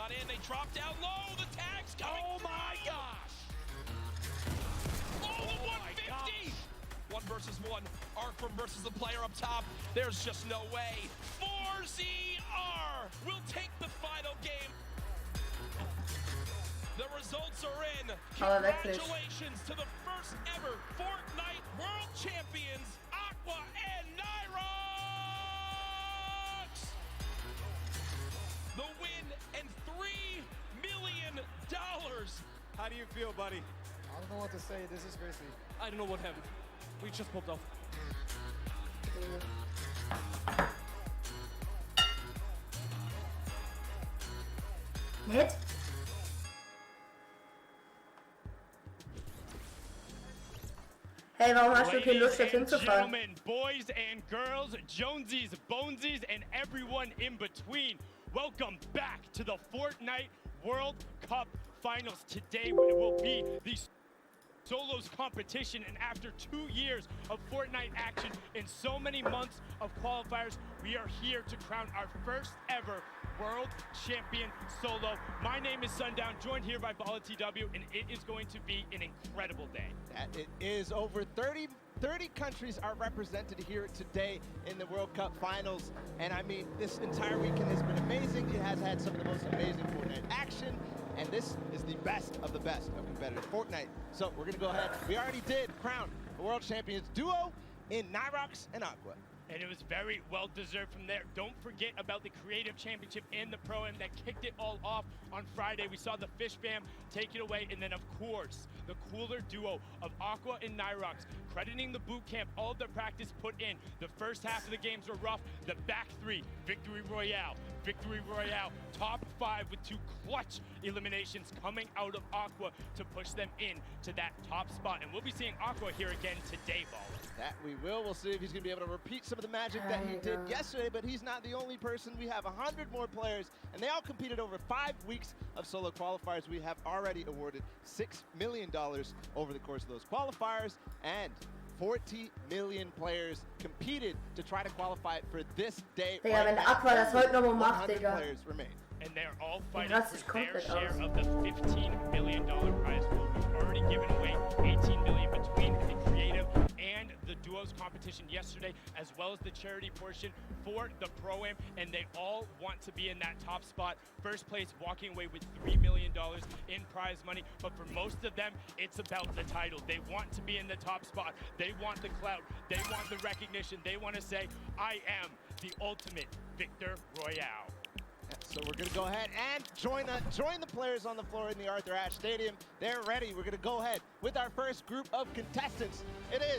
got in. They drop down low. The tag's coming. Oh my gosh! Oh, the 150! 1 versus 1. Arkrum versus the player up top. There's just no way. 4ZR will take the final game. The results are in. Congratulations to the first ever Fortnite World Champions, Aqua and Nyrox! The win and $3 million. How do you feel, buddy? I don't know what to say. This is crazy. I don't know what happened. We just popped off. Hit. Hey, warum hast du keine Lust, jetzt hinzufahren? Gentlemen, boys and girls, Jonesies, Bonesies, and everyone in between, welcome back to the Fortnite World Cup Finals. Today will be the solos competition, and after 2 years of Fortnite action and so many months of qualifiers, we are here to crown our first ever World Champion solo. My name is Sundown, joined here by Bala TW, and it is going to be an incredible day. That it is. Over 30 countries are represented here today in the World Cup Finals. And I mean, this entire weekend has been amazing. It has had some of the most amazing Fortnite action. And this is the best of competitive Fortnite. So we're gonna go ahead. We already did crown the World Champions duo in Nyrox and Aqua. And it was very well deserved from there. Don't forget about the Creative Championship and the Pro-Am that kicked it all off on Friday. We saw the Fish Fam take it away, and then of course, the cooler duo of Aqua and Nyrox, crediting the boot camp, all of their practice put in. The first half of the games were rough. The back three, victory royale, top 5 with 2 clutch eliminations coming out of Aqua to push them in to that top spot. And we'll be seeing Aqua here again today, Ballers. That we will. We'll see if he's gonna be able to repeat some of the magic that he did yesterday, but he's not the only person. We have 100 more players, and they all competed over 5 weeks of solo qualifiers. We have already awarded $6 million over the course of those qualifiers, and 40 million players competed to try to qualify for this day. Digga, wenn der Aqua das heute nochmal macht, Digga. Players remain. And they're all fighting for their share of the $15 million prize pool. We've already given away $18 million between the creative and the duos competition yesterday, as well as the charity portion for the Pro-Am, and they all want to be in that top spot. First place walking away with $3 million in prize money, but for most of them, it's about the title. They want to be in the top spot. They want the clout. They want the recognition. They want to say, I am the ultimate Victor Royale. So we're gonna go ahead and join the players on the floor in the Arthur Ashe Stadium. They're ready. We're gonna go ahead with our first group of contestants. It is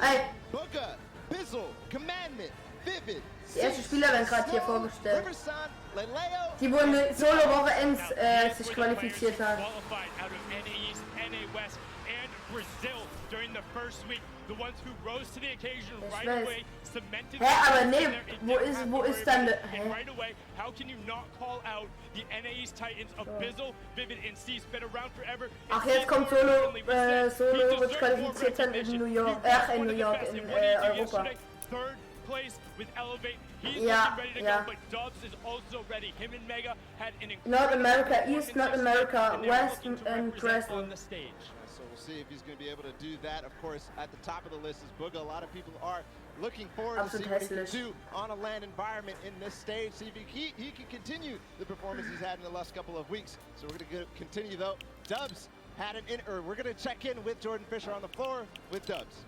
Booga, Bizzle, Commandment, Vivid. Die ersten Spieler werden gerade hier vorgestellt. Riverson, Leleo, Die wurden Solo-Woche 1 sich qualifiziert haben. Qualified out of NA East, NA West, and Brazil during the first week. The ones who rose to the occasion right away, cemented. Aber nee, wo ist dann and right away, how can you not call out the NA East Titans of Bizzle, Vivid, and C's been around forever? Ach, jetzt kommt Solo wird qualifiziert sein in New York, in Europa. Third place with Elevate. He's ready to go, but Dubs is also ready. Him and Mega had an incredible North America East, North America West, and Preisgeld on the stage. So we'll see if he's going to be able to do that. Of course, at the top of the list is Booga. A lot of people are looking forward to see what he can do on a LAN environment in this stage. See if he can continue the performance he's had in the last couple of weeks. So we're going to continue though. Dubs had we're going to check in with Jordan Fisher on the floor with Dubs.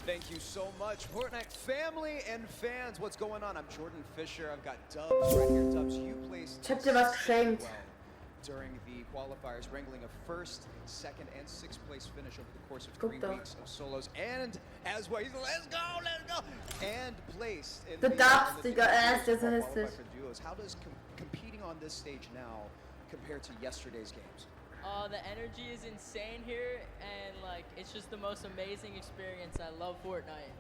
Thank you so much, Fortnite family and fans. What's going on? I'm Jordan Fisher. I've got Dubs right here. Dubs, you placed during the qualifiers, wrangling a first, second, and sixth place finish over the course of 3 weeks of solos, and as well, let's go, and placed in the duos. How does competing on this stage now compare to yesterday's games? The energy is insane here, and like it's just the most amazing experience. I love Fortnite.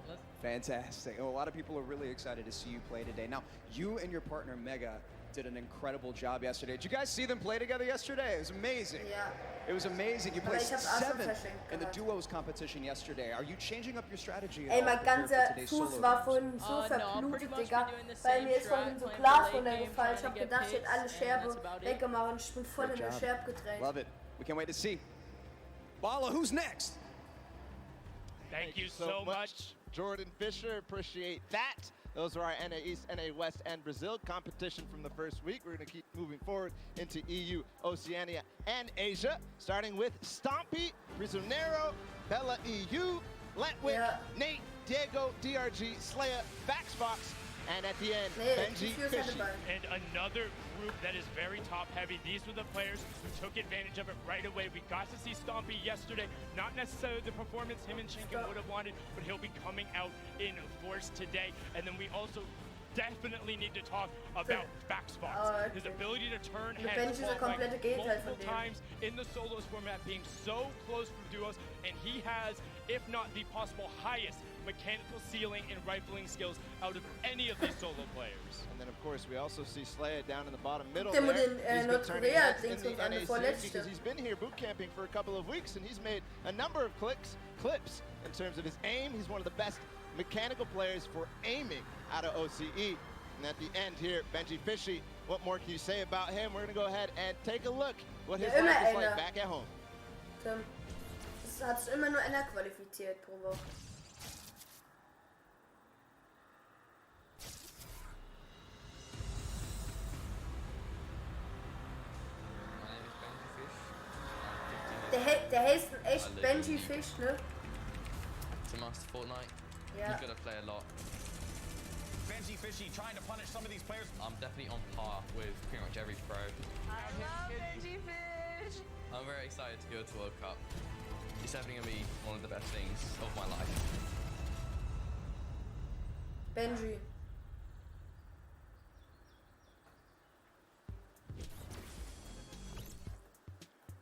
Fantastic. Well, a lot of people are really excited to see you play today. Now, you and your partner Mega did an incredible job yesterday. Did you guys see them play together yesterday? It was amazing. Ja. It was amazing. You Aber placed ich hab's auch schon 7th verschenkt in the gehabt. duos competition yesterday. Are you changing up your strategy at Ey, all mein to prepare ganzer for today's Fuß solo war games? vorhin so No, pretty verblutet, much Digga, been doing the weil same mir ist vorhin strat, so playing Glas for late runtergefallen. game, Ich hab trying to gedacht, ich get hätte alle picks, Scherbe and that's about it. weggemacht und ich bin voll Good in den job. Scherb gedreht. Love it. We can't wait to see. Bala, who's next? Thank you so much. Jordan Fisher. Appreciate that. Those are our NA East, NA West, and Brazil competition from the first week. We're going to keep moving forward into EU, Oceania, and Asia, starting with Stompy, Prisionero, Bella EU, Letwick, Yeah. Nate, Diego, DRG, Slaya, Vaxbox, and at the end, Nee, Benji Tifu ist ja Fishy. dabei. And another group that is very top heavy. These were the players who took advantage of it right away. We got to see Stompy yesterday. Not necessarily the performance him and Shinken would have wanted, but he'll be coming out in force today. And then we also definitely need to talk about Backspots. Oh, okay. His ability to turn Und heads Benji ist der komplette Gegenteil von multiple dem. times in the solos format, being so close for duos, and he has, if not the possible highest mechanical ceiling and rifling skills out of any of these solo players. And then, of course, we also see Slaya down in the bottom middle Der there. mit den, He's been turning Nordkorea heads in Dings the und an der NA scene vorletzte. because he's been here boot camping for a couple of weeks, and he's made a number of clips in terms of his aim. He's one of the best mechanical players for aiming out of OCE. And at the end here, Benji Fishy, what more can you say about him? We're going to go ahead and take a look what his Ja, immer life is like einer. back at home. Tim, es hat sich immer nur einer qualifiziert pro Woche. Der heißt echt Benji Fish, ne? To master Fortnite, Ja. you've got to play a lot. Benji Fishy trying to punish some of these players. I'm definitely on par with pretty much every pro. I love Benji Fish. I'm very excited to go to World Cup. It's definitely going to be one of the best things of my life. Benji.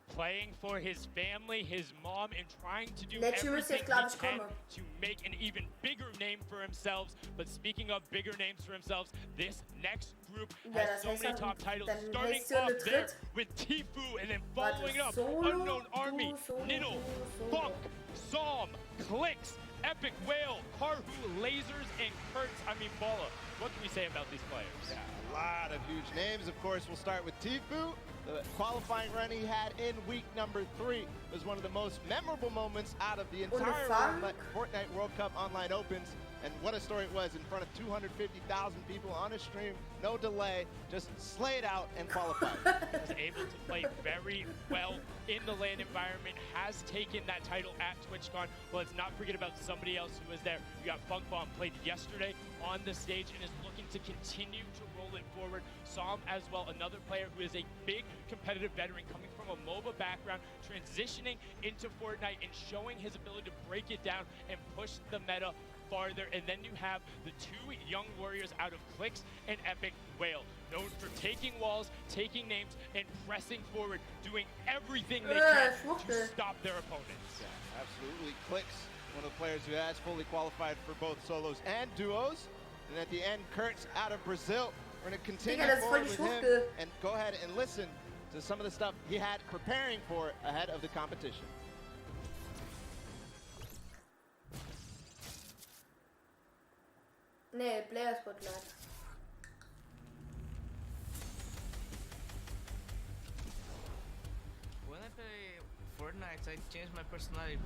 Playing for his family, his mom, and trying to do Letzte müsste everything jetzt, glaub ich, he can kommen. to make an even bigger name for themselves. But speaking of bigger names for themselves, this next group Ja, has das so heißt many dann- top titles, dann starting heißt ja off eine there Dritt- with Tifu, and then Warte, following up, Solo, Unknown Army, Duo, Solo, Niddle, Duo, Solo. Funk, Psalm, Clicks, Epic Whale, Karhu, Lasers, and Kurtz. I mean, Bala. What can we say about these players? Yeah, a lot of huge names. Of course, we'll start with Tifu. The qualifying run he had in week number 3 was one of the most memorable moments out of the entire Funk. Fortnite World Cup online opens. And what a story it was in front of 250,000 people on a stream, no delay, just slayed out and qualified. Was able to play very well in the LAN environment, has taken that title at TwitchCon. Well, let's not forget about somebody else who was there. We got Funk Bomb, played yesterday on the stage and is looking to continue to roll it forward. Psalm as well, another player who is a big competitive veteran coming from a MOBA background, transitioning into Fortnite and showing his ability to break it down and push the meta farther. And then you have the two young warriors out of Clicks and Epic Whale, known for taking walls, taking names, and pressing forward, doing everything they can to stop their opponents. Yeah, absolutely. Clicks, one of the players who has fully qualified for both solos and duos. And at the end, Kurtz out of Brazil. We're going to continue Digga, das ist voll forward die with him Schwuchtel. and go ahead and listen to some of the stuff he had preparing for ahead of the competition. Nee, Player Spotlight. When I play Fortnite, I change my personality.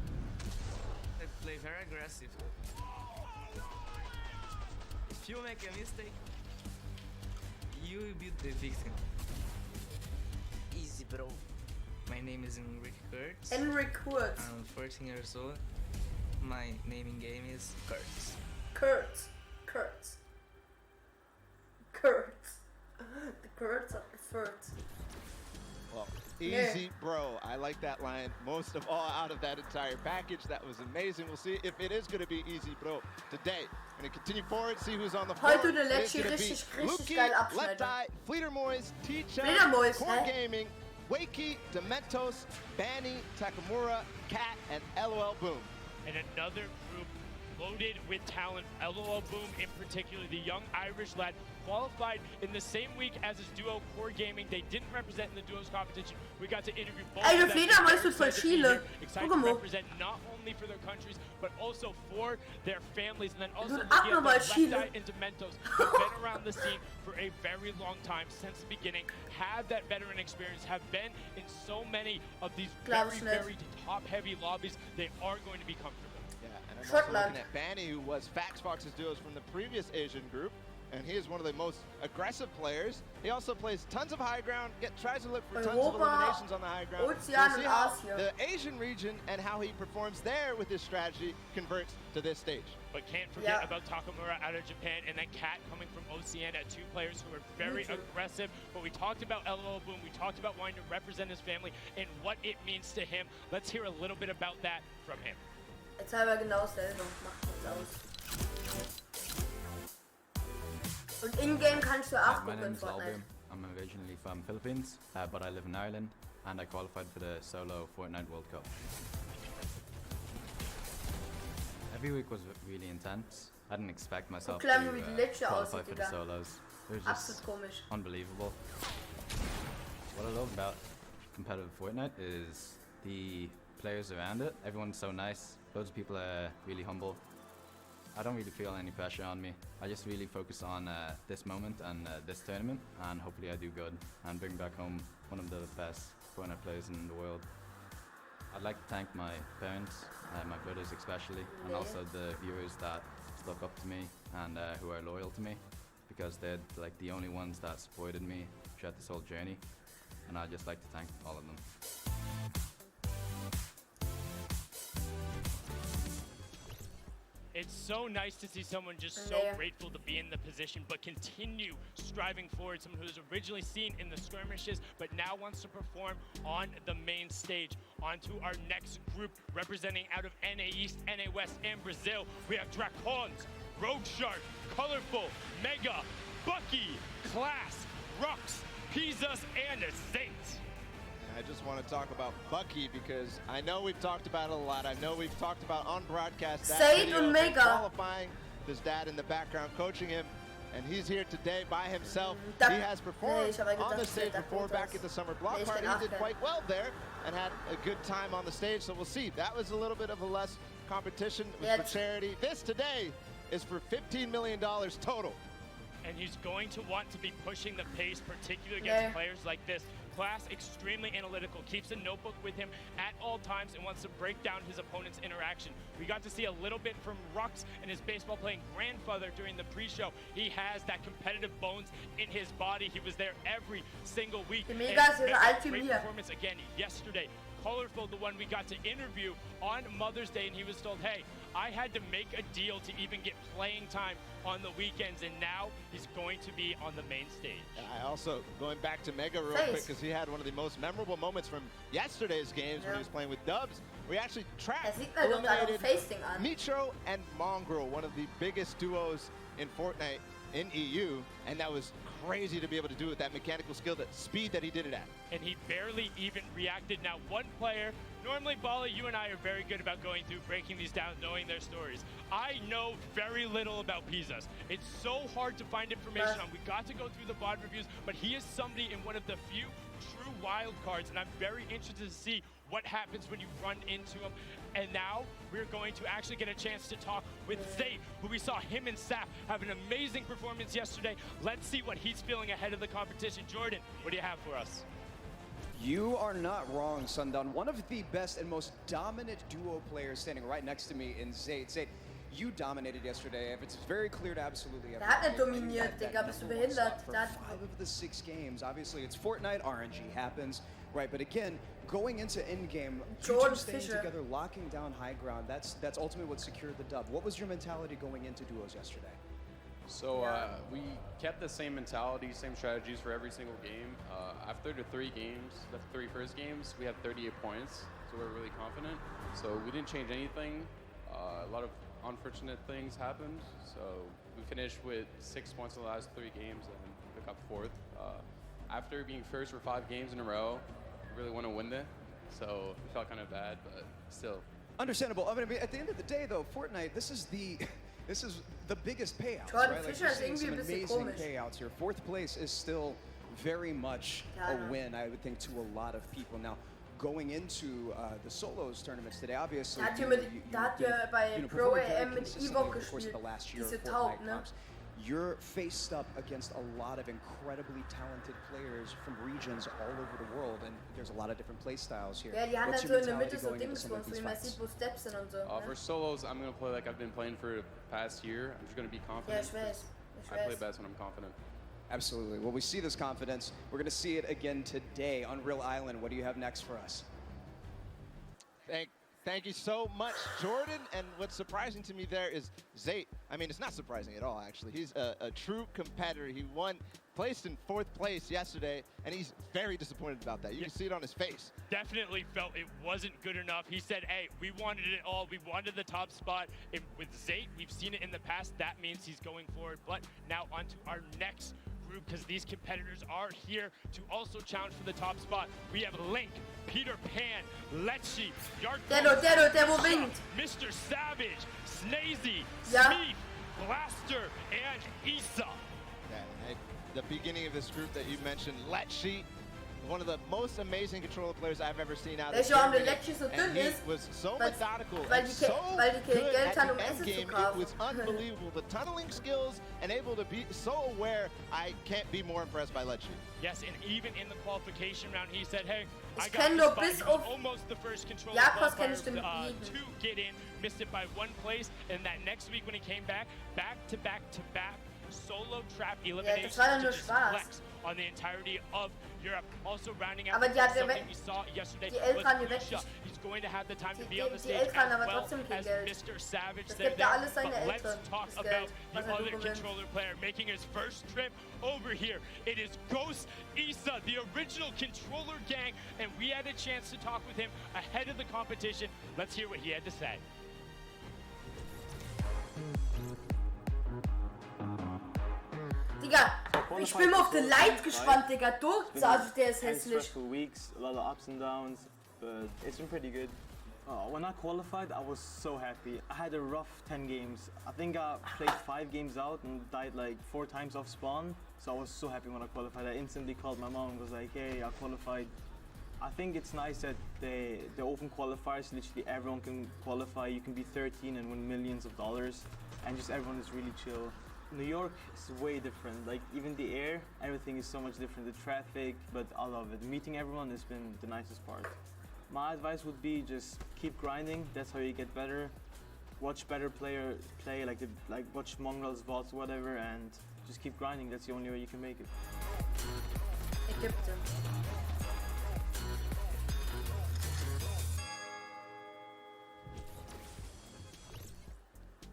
I play very aggressive. If you make a mistake, you will be the victim. Easy, bro. My name is Enrique Kurtz. Enrique Kurtz. I'm 14 years old. My naming game is Kurtz. Kurtz. Kurtz. Kurtz. The Kurtz of the Furt. Well, easy, bro. I like that line most of all out of that entire package. That was amazing. We'll see if it is going to be easy, bro, today. We're going to continue forward, see who's on the floor. Heute der It is Lecce gonna richtig, be richtig Luki, geil abschneiden. Leptai, Fleetermois, Teacher, Fledermois, Core hä? Gaming, Wakey, Dementos, Banny, Takamura, Cat, and LOL Boom. And another group loaded with talent. LOL Boom in particular, the young Irish lad, qualified in the same week as his duo Core Gaming. They didn't represent in the duos competition. We got to interview both Ey, of de them. Fledermaus ist voll Chile. Excited Guck to mal. represent not only for their countries, but also for their families. And then also Dude, looking at abnormal the Chile. Left Eye and Dementos, who've been around the scene for a very long time since the beginning, have that veteran experience, have been in so many of these very top-heavy lobbies. They are going to be comfortable. Yeah, and I'm also looking at Banny, who was Faxfox's duos from the previous Asian group, and he is one of the most aggressive players. He also plays tons of high ground, tries to look for tons of eliminations on the high ground. We'll see how the Asian region and how he performs there with his strategy converts to this stage. But can't forget about Takamura out of Japan, and then Cat coming from Oceania, two players who are very aggressive. But we talked about LOL Boom, we talked about wanting to represent his family and what it means to him. Let's hear a little bit about that from him. Jetzt haben wir genau dasselbe. Macht nichts aus. Und in-game kannst du auch gucken in Fortnite. I'm originally from Philippines, but I live in Ireland, and I qualified for the solo Fortnite World Cup. Every week was really intense. I didn't expect myself to qualify for the solos. It was just unbelievable. What I love about competitive Fortnite is the players around it. Everyone's so nice. Loads of people are really humble. I don't really feel any pressure on me. I just really focus on this moment and this tournament, and hopefully I do good and bring back home one of the best Fortnite players in the world. I'd like to thank my parents, my brothers especially, and also the viewers that look up to me and who are loyal to me, because they're like the only ones that supported me throughout this whole journey, and I'd just like to thank all of them. It's so nice to see someone just so grateful to be in the position, but continue striving forward. Someone who was originally seen in the skirmishes, but now wants to perform on the main stage. On to our next group, representing out of NA East, NA West, and Brazil. We have Dracons, Rogue Shark, Colorful, Mega, Bucky, Class, Rux, Pizzas, and Saints. I just want to talk about Bucky because I know we've talked about it a lot. I know we've talked about on broadcast that video, qualifying his dad in the background, coaching him, and he's here today by himself. He has performed on the stage before back at the summer block party. He did quite well there and had a good time on the stage, so we'll see. That was a little bit of a less competition. It was for charity. This today is for $15 million total. And he's going to want to be pushing the pace, particularly against players like this. Class, extremely analytical, keeps a notebook with him at all times and wants to break down his opponent's interaction. We got to see a little bit from Rux and his baseball playing grandfather during the pre-show. He has that competitive bones in his body. He was there every single week. Great performance again yesterday. Colorful, the one we got to interview on Mother's Day, and he was told, hey, I had to make a deal to even get playing time on the weekends, and now he's going to be on the main stage. I also, going back to Mega real quick, because he had one of the most memorable moments from yesterday's games when he was playing with Dubs. We actually eliminated Mitro and Mongrel, one of the biggest duos in Fortnite in EU, and that was crazy to be able to do it with that mechanical skill, that speed that he did it at. And he barely even reacted. Now, one player, normally, Bala, you and I are very good about going through, breaking these down, knowing their stories. I know very little about Pizzas. It's so hard to find information on. We got to go through the VOD reviews, but he is somebody in one of the few true wild cards, and I'm very interested to see what happens when you run into him. And now we're going to actually get a chance to talk with Zay, who we saw him and Saf have an amazing performance yesterday. Let's see what he's feeling ahead of the competition. Jordan, what do you have for us? You are not wrong, Sundown. One of the best and most dominant duo players standing right next to me in Zayd. Zayd, you dominated yesterday. It's very clear to absolutely everyone. Der hat dominiert, Digga, bist du behindert? For 5 of the 6 games. Obviously, it's Fortnite, RNG happens, right? But again, going into in-game, staying together, locking down high ground, that's ultimately what secured the dub. What was your mentality going into duos yesterday? So we kept the same mentality, same strategies for every single game. After the 3 first games, we had 38 points, so we're really confident. So we didn't change anything. A lot of unfortunate things happened, so we finished with 6 points in the last 3 games and we got 4th. After being first for 5 games in a row, we really want to win it, so we felt kind of bad, but still, Understandable. I mean, at the end of the day, though, Fortnite, this is the biggest payouts, Jordan right? Like, Fischer you're is seeing some irgendwie ein bisschen amazing komisch. payouts here. Fourth place is still very much Ja. a win, I would think, to a lot of people. Now, going into the solos tournaments today, obviously, Da hat ja bei Pro AM mit Ewok gespielt, diese Taub, ne? You're faced up against a lot of incredibly talented players from regions all over the world, and there's a lot of different play styles here. Ja, die haben What's dann your so in der mentality Mitte so going into Dings, some wo of these man fights? sieht, wo Steps sind und so. For Ne? solos, I'm going to play like I've been playing for the past year. I'm just going to be Ja, confident. ich weiß. I play best when I'm confident. Absolutely. Well, we see this confidence. We're going to see it again today on Real Island. What do you have next for us? Thank you so much, Jordan. And what's surprising to me there is Zayt. I mean, it's not surprising at all, actually. He's a true competitor. He placed in 4th place yesterday, and he's very disappointed about that. You can see it on his face. Definitely felt it wasn't good enough. He said, hey, we wanted it all. We wanted the top spot. With Zayt, we've seen it in the past. That means he's going forward. But now on to our next group, because these competitors are here to also challenge for the top spot. We have Link, Peter Pan, Lecce, Der wo winkt. Mr. Savage, Snazy, Ja. Smeef, Blaster, and Issa. Yeah, the beginning of this group that you mentioned, Lecce, one of the most amazing controller players I've ever seen out of Warum der Germany. Lecce so And dünn he ist, was so weil methodical die and so weil die kein good Geld haben, at the Essen zu endgame. It kaufen. was unbelievable. The tunneling skills and able to be so aware. I can't be more impressed by Lecce. Yes, and even in the qualification round, he said, hey, I Ich got kenn this doch spot. bis He was auf almost the first controller Jakobs kenn qualifier ich den to get in, missed it by 1 place, and that next week when he came back to back solo trap eliminations war dann to nur just Spaß. flex on the entirety of Europe. Also rounding out Aber die hat something we saw yesterday die Elf was waren Lucia. weg. He's going to have the time to Die- be on the die stage Elf haben as aber well trotzdem kein as Geld. Mr. Savage Das said gibt ja there. alles seine But let's Eltern, talk das about Geld, the was er other gewinnt. controller player making his first trip over here. It is Ghost Issa, the original controller gang, and we had a chance to talk with him ahead of the competition. Let's hear what he had to say. Digga, ich bin mal auf den Light gespannt, Digga. Also der ist hässlich. Stressful weeks, a lot of ups and downs, but it's been pretty good. When I qualified, I was so happy. I had a rough 10 games. I think I played 5 games out and died like 4 times off spawn. So I was so happy when I qualified. I instantly called my mom and was like, hey, I qualified. I think it's nice that they open qualifiers. Literally everyone can qualify. You can be 13 and win millions of dollars. And just everyone is really chill. New York is way different. Like even the air, everything is so much different. The traffic, but I love it. Meeting everyone has been the nicest part. My advice would be just keep grinding. That's how you get better. Watch better player play, like watch Mongrels, VODs, whatever, and just keep grinding. That's the only way you can make it. Ägypten.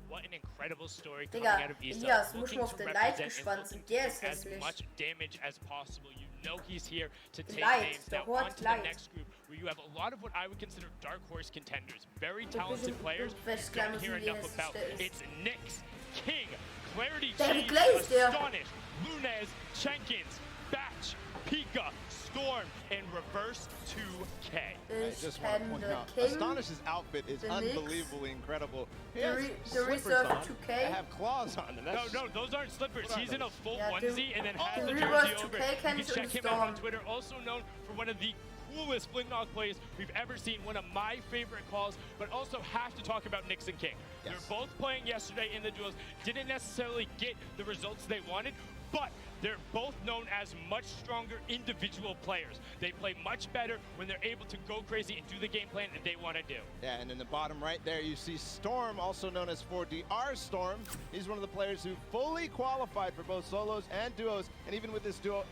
What an incredible story coming Digga, out of Issa. Elias, muss Looking mal auf to den represent Light and gespannt looking sind. Der to ist do as hässlich. much damage as possible. You know he's here to take Light, names. der Now Hort on to the Light. next group, where you have a lot of what I would consider dark horse contenders. Very Du talented bist- players du you weißt don't gar hear nicht, wie enough about. hässlich der ist. It's Nyx, King, Clarity Der G, Glaze, der. Astonish, Lunez, Jenkins, Batch, Pika, Storm, and Reverse 2K. I Ich just want to kenne point den out, King, Astonish's outfit is the Nyx, unbelievably incredible. He the has Re- the slippers Reserve on 2K. that have claws on them. No, those aren't slippers. What are He's in a those? full Ja, onesie and then has the the Reverse jersey over 2K it. You kenn can ich check und him out on Storm. Twitter. Also known for one of the coolest Flintlock plays we've ever seen. One of my favorite calls, but also have to talk about Nyx and King. Yes. They're both playing yesterday in the duels. Didn't necessarily get the results they wanted, but they're both known as much stronger individual players. They play much better when they're able to go crazy and do the game plan that they want to do. Yeah, and in the bottom right there, you see Storm, also known as 4DR Storm. He's one of the players who fully qualified for both solos and duos, and even with his duo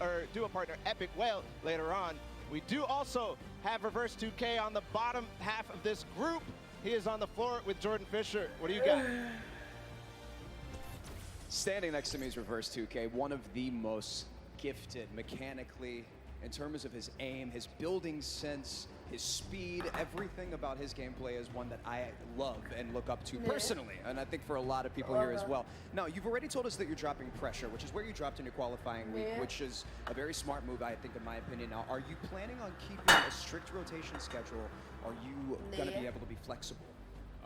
partner Epic Whale later on. We do also have Reverse 2K on the bottom half of this group. He is on the floor with Jordan Fisher. What do you got? Standing next to me is Reverse 2K, one of the most gifted mechanically in terms of his aim, his building sense, his speed, everything about his gameplay is one that I love and look up to personally, and I think for a lot of people here as well. Now, you've already told us that you're dropping Pressure, which is where you dropped in your qualifying week, which is a very smart move, I think, in my opinion. Now, are you planning on keeping a strict rotation schedule? Are you going to be able to be flexible?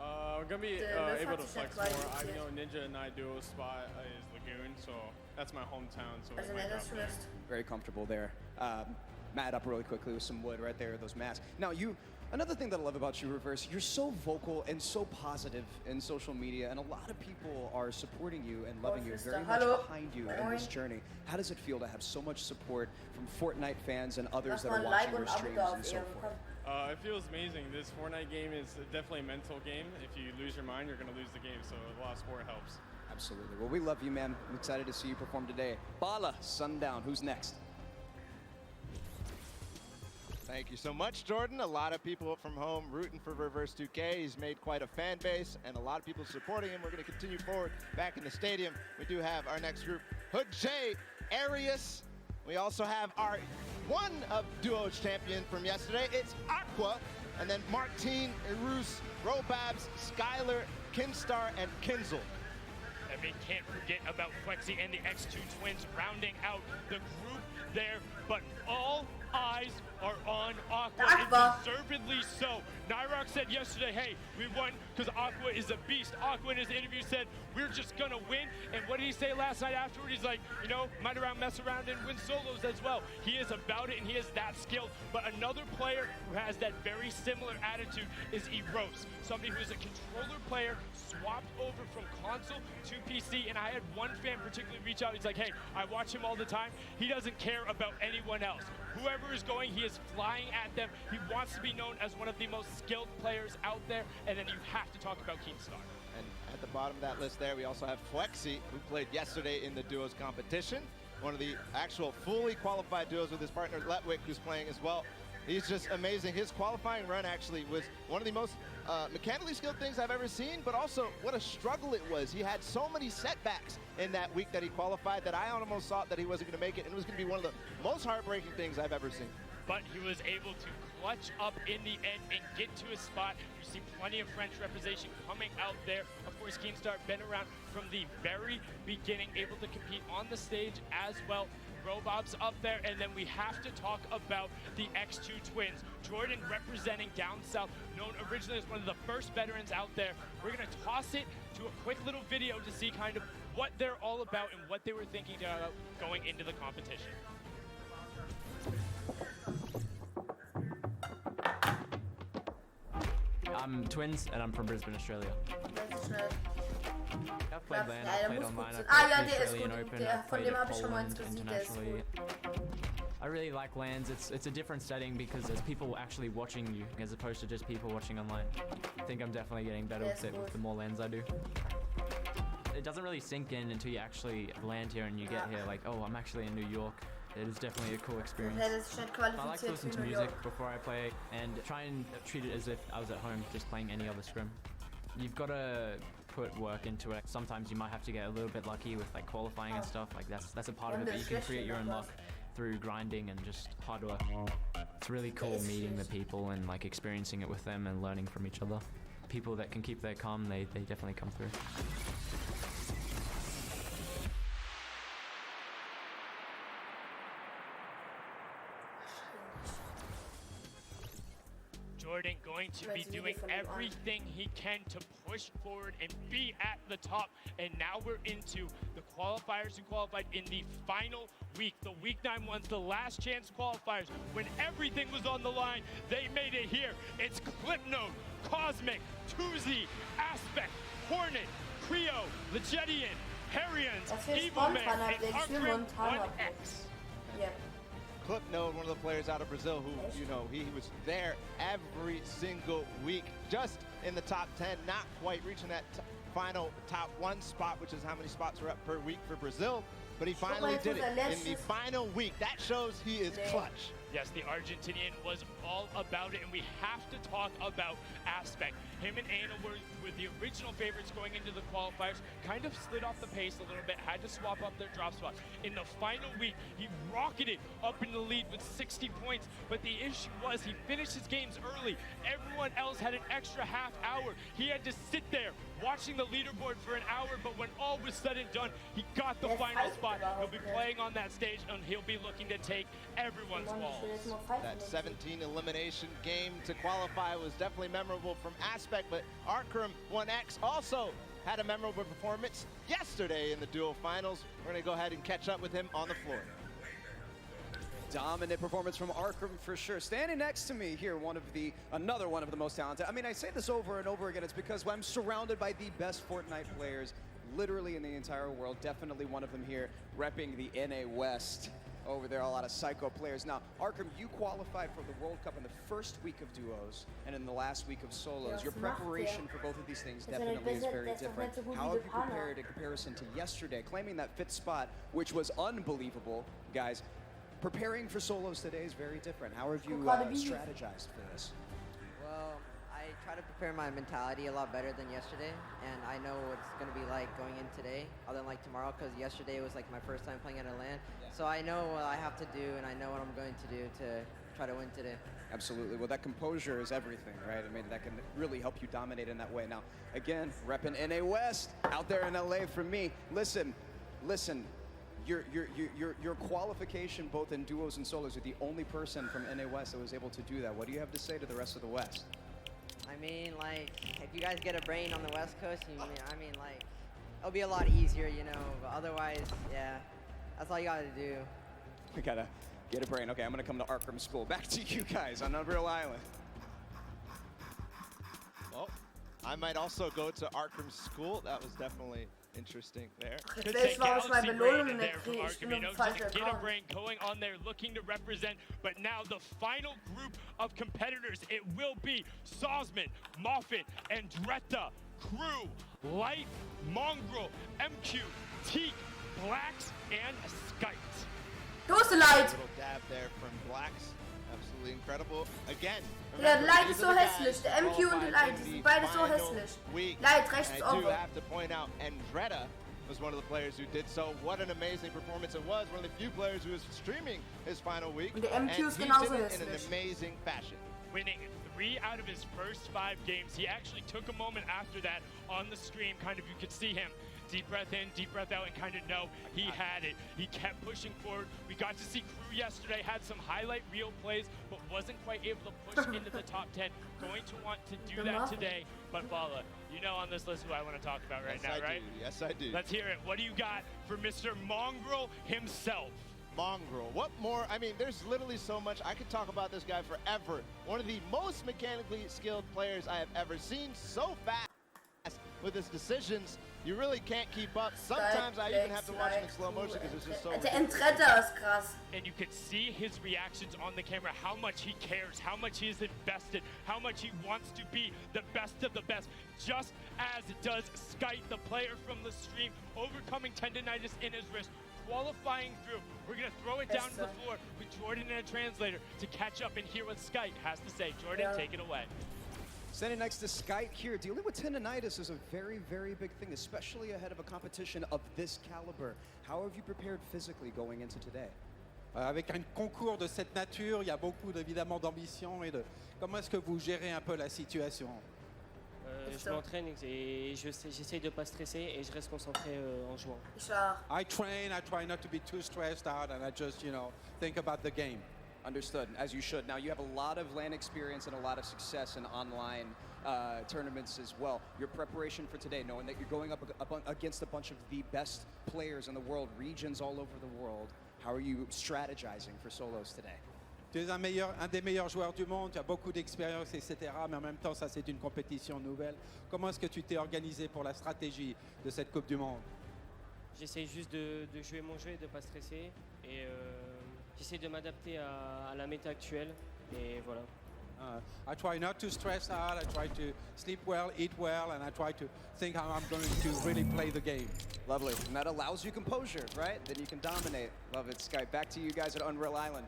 I'm gonna be able to flex more. I know Ninja and I duo spot is Lagoon, so that's my hometown. So it might drop there. Very comfortable there. Mat up really quickly with some wood right there, those masks. Now another thing that I love about you, Reverse, you're so vocal and so positive in social media, and a lot of people are supporting you and loving you, very much behind you in this journey. How does it feel to have so much support from Fortnite fans and others that are watching your streams and so forth? It feels amazing. This Fortnite game is definitely a mental game. If you lose your mind, you're going to lose the game, so a lot of sport helps. Absolutely. Well, we love you, man. I'm excited to see you perform today. Bala, Sundown, who's next? Thank you so much, Jordan. A lot of people from home rooting for Reverse 2K. He's made quite a fan base, and a lot of people supporting him. We're going to continue forward back in the stadium. We do have our next group, Hood J, Arius. We also have our one of Duos champion from yesterday. It's Aqua, and then Martine, Irus, Robabs, Skylar, Kinstar, and Kinzel. And we can't forget about Flexi and the X2 twins rounding out the group there, but all eyes are on Aqua, and deservedly so. Nyrock said yesterday, hey, we won because Aqua is a beast. Aqua in his interview said, we're just gonna win. And what did he say last night afterward? He's like, you know, might around mess around and win solos as well. He is about it and he is that skilled. But another player who has that very similar attitude is Eros, somebody who is a controller player, swapped over from console to PC. And I had one fan particularly reach out. He's like, hey, I watch him all the time. He doesn't care about anyone else. Whoever is going, he is flying at them. He wants to be known as one of the most skilled players out there. And then you have to talk about Keemstar. And at the bottom of that list there, we also have Flexi, who played yesterday in the duos competition. One of the actual fully qualified duos with his partner, Letwick, who's playing as well. He's just amazing. His qualifying run actually was one of the most mechanically skilled things I've ever seen, but also what a struggle it was. He had so many setbacks in that week that he qualified that I almost thought that he wasn't going to make it, and it was going to be one of the most heartbreaking things I've ever seen. But he was able to clutch up in the end and get to a spot. You see plenty of French representation coming out there. Of course, Keemstar been around from the very beginning, able to compete on the stage as well. Robob's up there, and then we have to talk about the X2 twins. Jordan representing down south, known originally as one of the first veterans out there. We're gonna toss it to a quick little video to see kind of what they're all about and what they were thinking going into the competition. I'm twins, and I'm from Brisbane, Australia. I've played LAN, I've played online, I've played the Australian Open, I've played at Poland internationally. I really like LANs. It's a different setting because there's people actually watching you as opposed to just people watching online. I think I'm definitely getting better with it with the more LANs I do. It doesn't really sink in until you actually land here and you get here like, oh, I'm actually in New York. It is definitely a cool experience. I like to listen to music before I play and try and treat it as if I was at home just playing any other scrim. You've got to put work into it. Sometimes you might have to get a little bit lucky with like qualifying and stuff. Like that's a part of it, but you can create your own luck through grinding and just hard work. It's really cool meeting the people and like experiencing it with them and learning from each other. People that can keep their calm, they definitely come through. Jordan going to be doing everything he can to push forward and be at the top. And now we're into the qualifiers who qualified in the final week. The week 9 ones, the last chance qualifiers. When everything was on the line, they made it here. It's Clipnote, Cosmic, Tuzi, Aspect, Hornet, Creo, Legedian, Harrians, Evilman, and Arcrim 1X. Yeah. Clipnote, one of the players out of Brazil who, you know, he was there every single week, just in the top 10, not quite reaching that final top 1 spot, which is how many spots are up per week for Brazil, but he finally did it in the final week. That shows he is clutch. Yes, the Argentinian was all about it, and we have to talk about Aspect. Him and Ana were the original favorites going into the qualifiers, kind of slid off the pace a little bit, had to swap up their drop spots. In the final week, he rocketed up in the lead with 60 points, but the issue was he finished his games early. Everyone else had an extra half hour. He had to sit there watching the leaderboard for an hour, but when all was said and done, he got the final spot. He'll be playing on that stage, and he'll be looking to take everyone's wall. That 17 elimination game to qualify was definitely memorable from Aspect, but Arkram 1X also had a memorable performance yesterday in the duo finals. We're going to go ahead and catch up with him on the floor. Dominant performance from Arkram for sure. Standing next to me here, another one of the most talented. I mean, I say this over and over again. It's because I'm surrounded by the best Fortnite players literally in the entire world. Definitely one of them here, repping the NA West. Over there, a lot of psycho players. Now, Arkram, you qualified for the World Cup in the first week of duos and in the last week of solos. Your preparation for both of these things definitely is very different. How have you prepared in comparison to yesterday, claiming that 5th spot, which was unbelievable, guys? Preparing for solos today is very different. How have you strategized for this? Well, I try to prepare my mentality a lot better than yesterday, and I know what it's going to be like going in today, other than like tomorrow, because yesterday was like my first time playing at a LAN. So I know what I have to do, and I know what I'm going to do to try to win today. Absolutely. Well, that composure is everything, right? I mean, that can really help you dominate in that way. Now, again, repping NA West out there in LA for me. Listen. Your qualification both in duos and solos, you're the only person from NA West that was able to do that. What do you have to say to the rest of the West? I mean, like, if you guys get a brain on the West Coast, I mean, like, it'll be a lot easier, you know, but otherwise, yeah, that's all you gotta do. We gotta get a brain. Okay, I'm gonna come to Arkram School. Back to you guys on Unreal Island. Well, I might also go to Arkram School. That was definitely interesting there. Could say Galaxy Brain in there from Arkram, you know, just get a brain going on there, looking to represent. But now the final group of competitors, it will be Sosman, Moffat, and Dretta, Crew, Light, Mongrel, MQ, Teak, Blacks, and Skite. Those are Light. Little dab there from Blacks. Absolutely incredible. Again, der Light ist so hässlich. Der MQ und der Light, die sind beide so hässlich. Light rechts I do oben. have to point out, and Dretta was one of the players who did so. What an amazing performance it was. One of the few players who was streaming his final week. Und der MQ ist and he genauso did it in an hässlich. amazing fashion. Winning 3 out of his first 5 games. He actually took a moment after that on the stream, kind of, you could see him deep breath in, deep breath out, and kind of know he had it. He kept pushing forward. We got to see Crew yesterday, had some highlight reel plays, but wasn't quite able to push into the top 10. Going to want to do that today. But Bala, you know on this list who I want to talk about right now, right? Yes, I do. Let's hear it. What do you got for Mr. Mongrel himself? Mongrel. What more? I mean, there's literally so much. I could talk about this guy forever. One of the most mechanically skilled players I have ever seen. So fast with his decisions. You really can't keep up. Sometimes I even have to watch it in slow motion because it's just so ridiculous. And you could see his reactions on the camera, how much he cares, how much he is invested, how much he wants to be the best of the best, just as does Skite, the player from the stream, overcoming tendonitis in his wrist, qualifying through. We're going to throw it down to the floor with Jordan and a translator to catch up and hear what Skite has to say. Jordan, take it away. Standing next to Skite here, dealing with tendonitis is a very, very big thing, especially ahead of a competition of this caliber. How have you prepared physically going into today? Avec un concours de cette nature, il y a beaucoup évidemment d'ambition et de comment est-ce que vous gérez un peu la situation? Je m'entraîne et j'essaie de pas stresser et je reste concentré en jouant. I train, I try not to be too stressed out, and I just, you know, think about the game. Understood, as you should. Now, you have a lot of LAN experience and a lot of success in online tournaments as well. Your preparation for today, knowing that you're going up against a bunch of the best players in the world, regions all over the world, how are you strategizing for solos today? Tu es un des meilleurs joueurs du monde, tu as beaucoup d'expérience, etc. Mais en même temps, ça c'est une compétition nouvelle. Comment est-ce que tu t'es organisé pour la stratégie de cette Coupe du Monde? J'essaie juste de jouer mon jeu et de ne pas stresser. Et j'essaie de m'adapter à la méta actuelle. Et voilà. I try not to stress out, I try to sleep well, eat well, and I try to think how I'm going to really play the game. Lovely, and that allows you composure, right? Then you can dominate. Love it, Skype. Back to you guys at Unreal Island.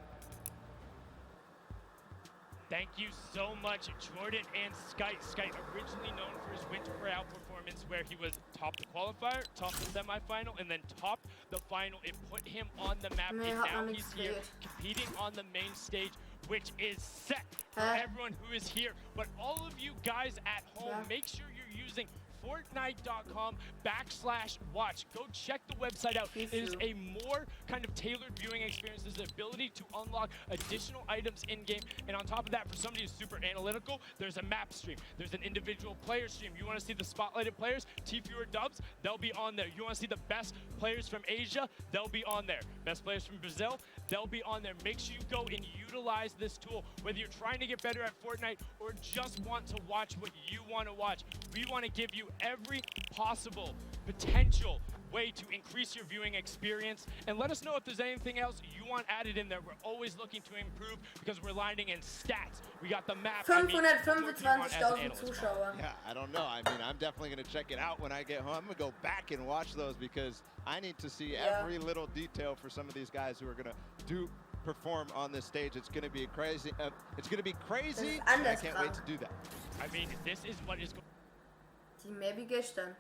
Thank you so much, Jordan and Skite. Skite, originally known for his Winter Royale performance where he was top the qualifier, top the semifinal, and then top the final. It put him on the map, and now he's here competing on the main stage, which is set for everyone who is here. But all of you guys at home, make sure you're using Fortnite.com/watch. Go check the website out. It is a more kind of tailored viewing experience. There's the ability to unlock additional items in-game. And on top of that, for somebody who's super analytical, there's a map stream. There's an individual player stream. You want to see the spotlighted players, T-Fewer dubs, they'll be on there. You want to see the best players from Asia, they'll be on there. Best players from Brazil, they'll be on there. Make sure you go and utilize this tool. Whether you're trying to get better at Fortnite or just want to watch what you want to watch, we want to give you every possible potential way to increase your viewing experience. And let us know if there's anything else you want added in there. We're always looking to improve because we're lining in stats. We got the map. 525.000 Zuschauer. Yeah, I don't know. I mean, I'm definitely going to check it out when I get home. I'm going to go back and watch those because I need to see every little detail for some of these guys who are going to perform on this stage. It's going to be crazy. It's going to be crazy. I can't wait to do that. I mean, this is what is maybe gestern.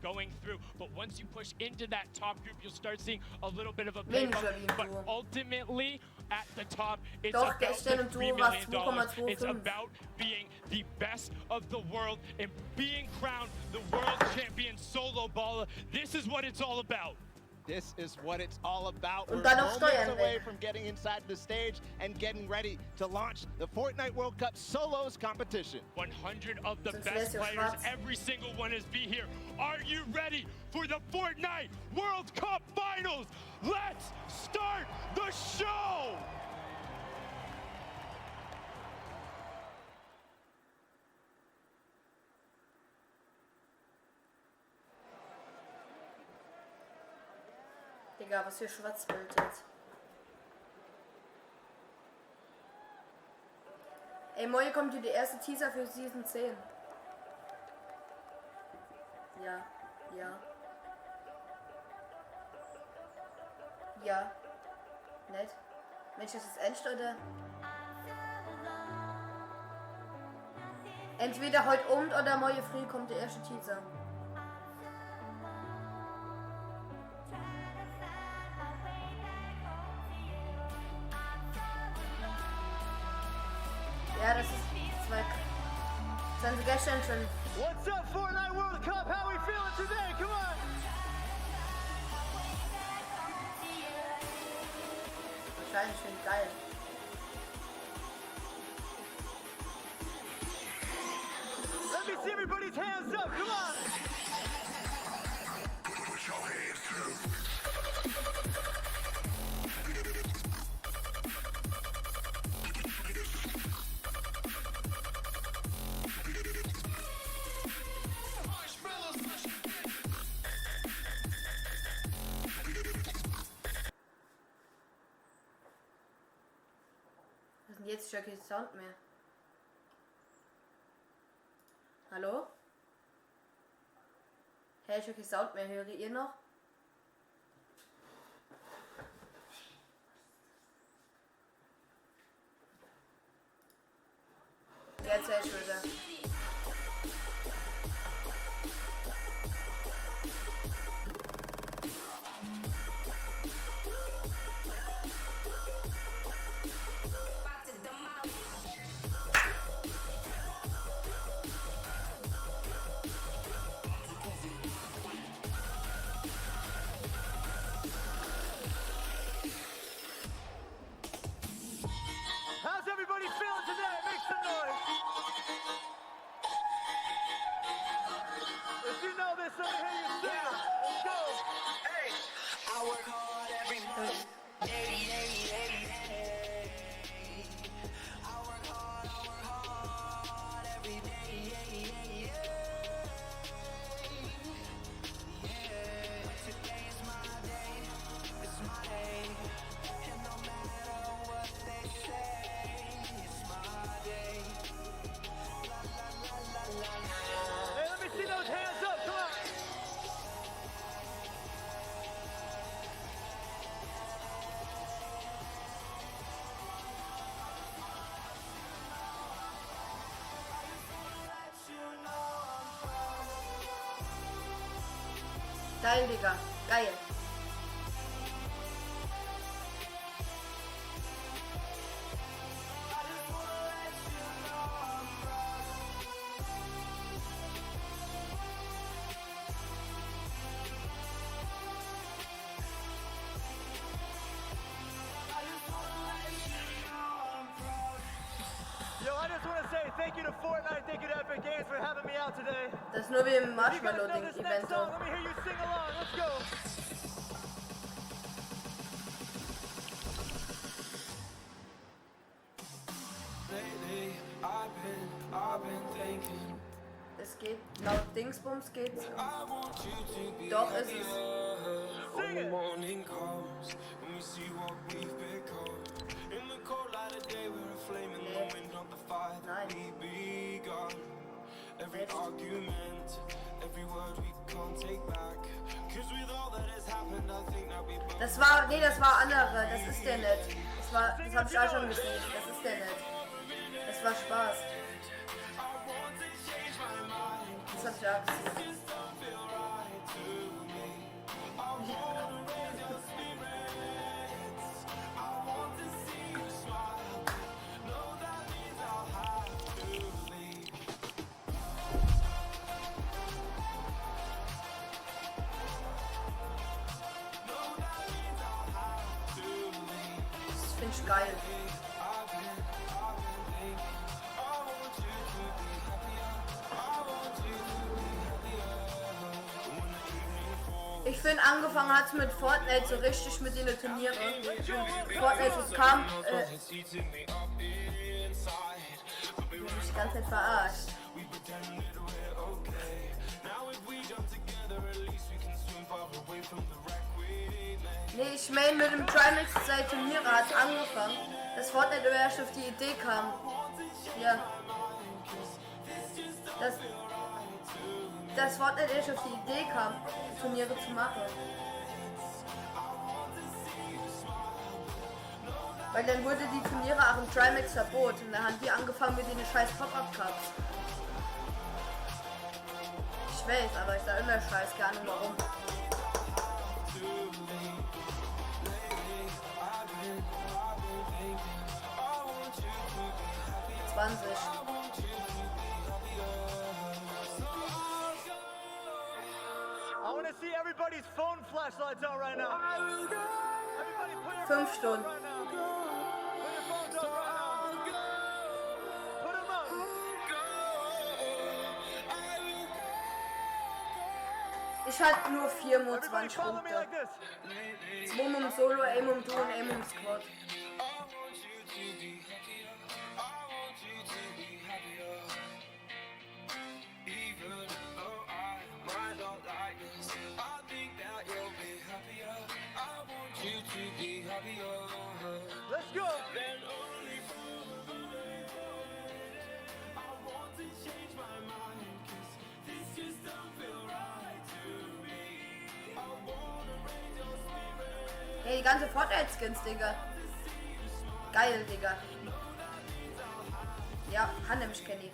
Going through, but once you push into that top group, you'll start seeing a little bit of a pay bump, but ultimately at the top, it's about the $3 million. It's about being the best of the world and being crowned the world champion solo baller. This is what it's all about. This is what it's all about. We're moments away from getting inside the stage and getting ready to launch the Fortnite World Cup Solos competition. 100 of the best players, every single one is be here. Are you ready for the Fortnite World Cup Finals? Let's start the show! Digga, was für Schwarzbild jetzt. Ey, morgen kommt hier die erste Teaser für Season 10. Ja, ja. Ja. Nett. Mensch, ist das echt, oder? Entweder heute Abend oder morgen früh kommt der erste Teaser. Ja, das ist zwei. Das haben sie gestern schon. What's up, Fortnite World Cup? How we feeling today? Come on! Wahrscheinlich schon geil. Let me see everybody's hands up. Come on! Jetzt ist ja kein Sound mehr. Hallo? Hey, ist ja kein Sound mehr. Höre ihr noch? Jetzt höre ich wieder. How's everybody feeling today? Make some noise! If you know this, let me hear you sing it. Let's go! Hey! I work hard every month. I work hard every day. Today is my day. It's my day. And no matter what they say, it's my day. La la la la la la. Hey, let me see those hands up, come on! Geil, Digga. Geil. Das ist nur wie im Marshmallow-Event. Es geht, laut Dingsbums geht's. Doch, ist es. Das war, nee, das war andere. Das ist der nicht. Das hab ich auch schon gesehen. Das ist der nicht. Das war Spaß. Das hab ich auch gesehen. Das finde ich geil. Ich finde, angefangen hat es mit Fortnite so richtig mit den Turnieren. Fortnite kam, mich die ganze Zeit verarscht. Nee, ich meine, mit dem Trimax 2 Turniere hat es angefangen, dass Fortnite erst auf die Idee kam. Ja. Dass Fortnite erst auf die Idee kam, Turniere zu machen. Weil dann wurde die Turniere auch im Trimax verboten und dann haben die angefangen mit den scheiß Pop-Up-Cups. Ich weiß, aber ich sag immer Scheiß, keine Ahnung warum. I want to see everybody's phone flashlights out right now. 5 Stunden. Ich hatte nur 4 Mod 20 Punkte. 2 um Solo, 1 um Duo und 1 um Squad. Let's go. Hey, die ganze Fortnite-Skins, Digga. Geil, Digga. Ja, Hanem, ich kenne die.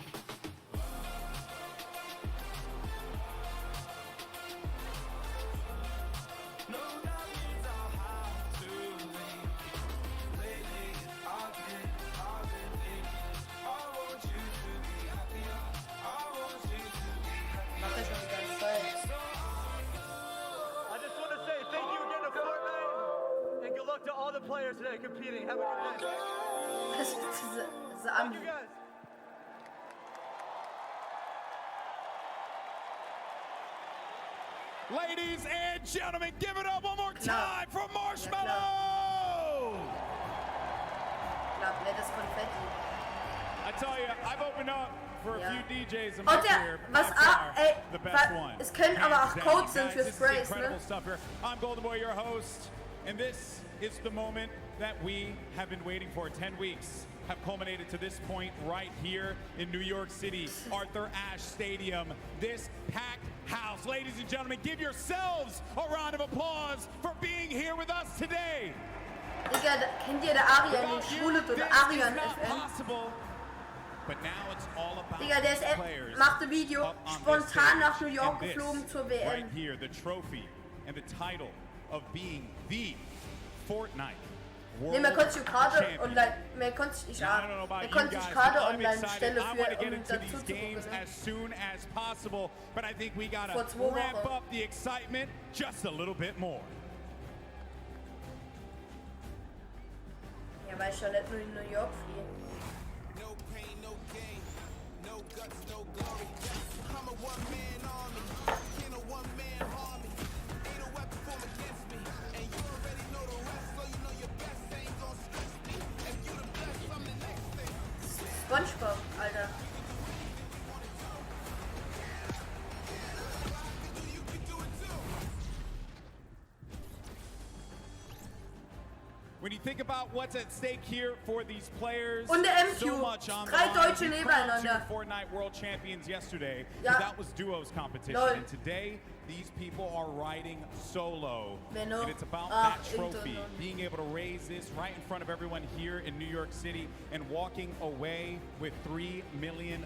To all the players today competing. Have a good day. Thank you guys. Ladies and gentlemen, give it up one more time for Marshmallow! I tell you, I've opened up for a few DJs in my career. The best one. Es können aber auch Codes sind für Sprays, ne? I'm Golden Boy, your host, and this is the moment that we have been waiting for. 10 weeks have culminated to this point right here in New York City, Arthur Ashe Stadium. This packed house. Ladies and gentlemen, give yourselves a round of applause for being here with us today. Digga, kennt ihr der Arian, den Schwulet oder Arian FM? Digga, der ist machte Video spontan nach New York geflogen zur WM. Right here, the trophy and the title of being the Fortnite World man konnte sich Karte Champion. online, man konnte sich Karte online stellen für dazu zu gucken. As soon as possible, but I think we gotta ramp up the excitement just a little bit more. Ja, weil ich ja nicht nur in New York fliege. SpongeBob, Alter. When you think about what's at stake here for these players, Und der MQ, so much on the 3 line. Deutsche We crowned nebeneinander. 2 Fortnite World Champions yesterday, Ja. but that was duos competition. Lol. And today, these people are riding solo. Benno. And it's about Ah, that trophy, Inter. being able to raise this right in front of everyone here in New York City and walking away with $3 million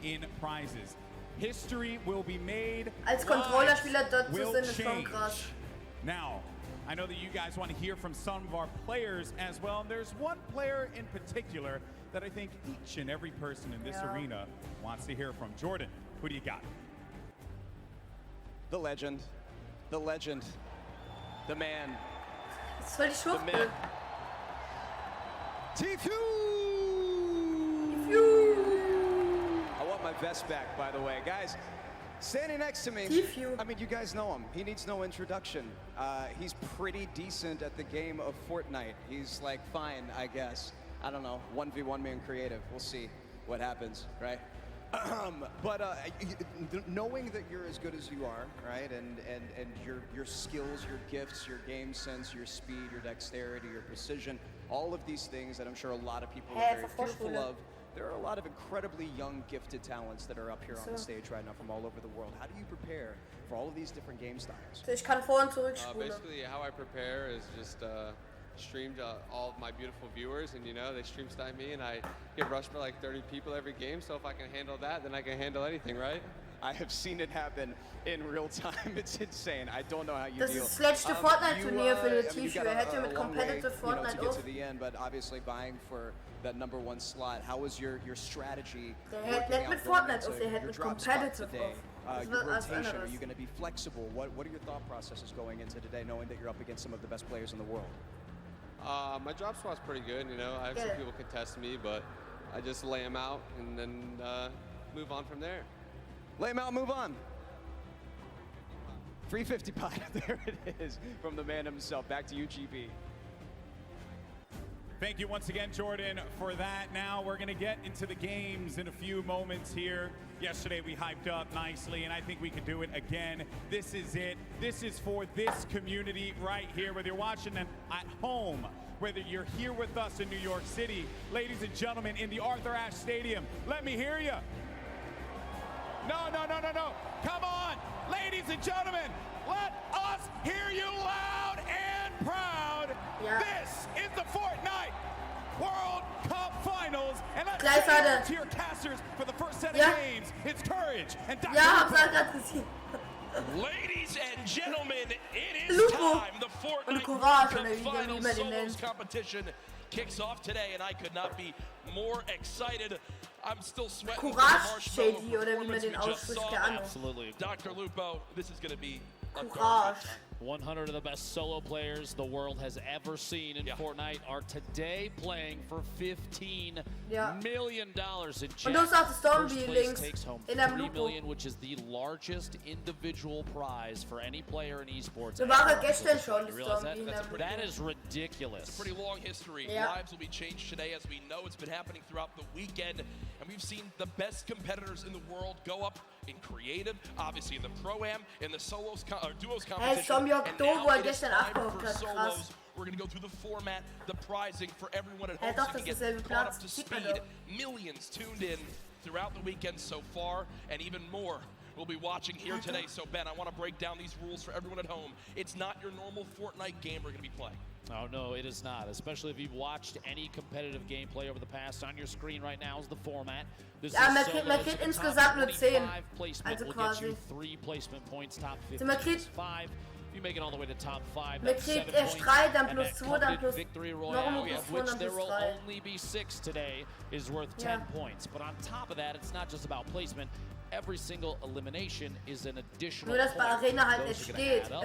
in prizes. History will be made. Als Lives Controllerspieler dort zu will sein, ist schon change. krass. Now, I know that you guys want to hear from some of our players as well. And there's one player in particular that I think each and every person in this arena wants to hear from. Jordan, who do you got? The legend, the man. Das ist voll die Schwuchtel. Tfue! I want my vest back, by the way. Guys, standing next to me, I mean, you guys know him. He needs no introduction. He's pretty decent at the game of Fortnite. He's like, fine, I guess. I don't know, 1v1 me in creative. We'll see what happens, right? But knowing that you're as good as you are, right, and your skills, your gifts, your game sense, your speed, your dexterity, your precision, all of these things that I'm sure a lot of people are very fearful of, there are a lot of incredibly young, gifted talents that are up here on the stage right now from all over the world. How do you prepare for all of these different game styles? Ich kann vor- und zurückspulen. Basically, how I prepare is just stream to all of my beautiful viewers, and you know, they stream snipe me, and I get rushed by like 30 people every game, so if I can handle that, then I can handle anything, right? I have seen it happen in real time. It's insane. I don't know how you Das deal. ist das letzte Fortnite-Turnier für den I mean, you Tfue. got Hätte mit a long way, Competitive Fortnite to get auf. to the end, but obviously vying for that #1 slot. How was your strategy? Der hält nicht mit Fortnite auf, der hält mit Competitive auf. Das Your wird was rotation, are anderes. you going to be flexible? What are your thought processes going into today, knowing that you're up against some of the best players in the world? My drop spot's pretty good, you know. I have some people contest me, but I just lay them out and then move on from there. Lay them out, move on. 350 pot, there it is, from the man himself. Back to you, GB. Thank you once again, Jordan, for that. Now we're going to get into the games in a few moments here. Yesterday we hyped up nicely, and I think we can do it again. This is it. This is for this community right here, whether you're watching them at home, whether you're here with us in New York City. Ladies and gentlemen, in the Arthur Ashe Stadium, let me hear you. No. Come on, ladies and gentlemen, let us hear you loud and proud. Yeah. This is the Fortnite World Cup Finals, and let's Gleichzeitig. to your casters for the first set of Ja. games. It's Courage and Dr. Ja, hab's Lupo. auch gerade gesehen. Ladies and gentlemen, it is Lupo. time. The Und Fortnite Courage, World oder Cup wie man Finals ihn Solos nennt. competition kicks off today, and I could not be more excited. I'm still sweating from the Courage marshmallow Shady, oder wie man performance den we just ausspricht, saw. keine Ahnung. Absolutely. Dr. Lupo, this is going to be a Courage. garbage time. 100 of the best solo players the world has ever seen in Fortnite are today playing for $15 million in Und du hast auch das First Zombie place links takes home in einem $3 Lupo. million, which is the largest individual prize for any player in esports. Wir waren ever. gestern schon, You das realize Zombie in that? einem That Lupo. is ridiculous. Pretty long history. Yeah. Lives will be changed today, as we know it's been happening throughout the weekend. And we've seen the best competitors in the world go up in creative, obviously in the Pro-Am, in the solos or duos competition. Zombie and Oktober, now it is gestern time abgehockt for hat, solos. krass. We're going to go through the format, the prizing for everyone at home, doch, so you das can ist get derselbe caught Platz. up to Sieht man speed. doch. Millions tuned in throughout the weekend so far, and even more we'll be watching here today. So Ben, I want to break down these rules for everyone at home. It's not your normal Fortnite game we're going to be playing. Oh, no, it is not, especially if you've watched any competitive gameplay over the past. On your screen right now is the format. This Ja, is man solos. kriegt The top insgesamt nur 10. 25 placement Also will get you quasi. 3 placement points, top 50 man kriegt- 5. If you make it all the way to top 5, Man that's kriegt 7 erst points. 3, dann And plus that 2, dann coveted plus victory noch royale, einmal plus of 2, which dann there plus will 3. only be 6 today, is worth 10 points. But on top of that, it's not just about placement. every single elimination is an additional Nur, dass bei point. Arena halt Those nicht are gonna steht, add up,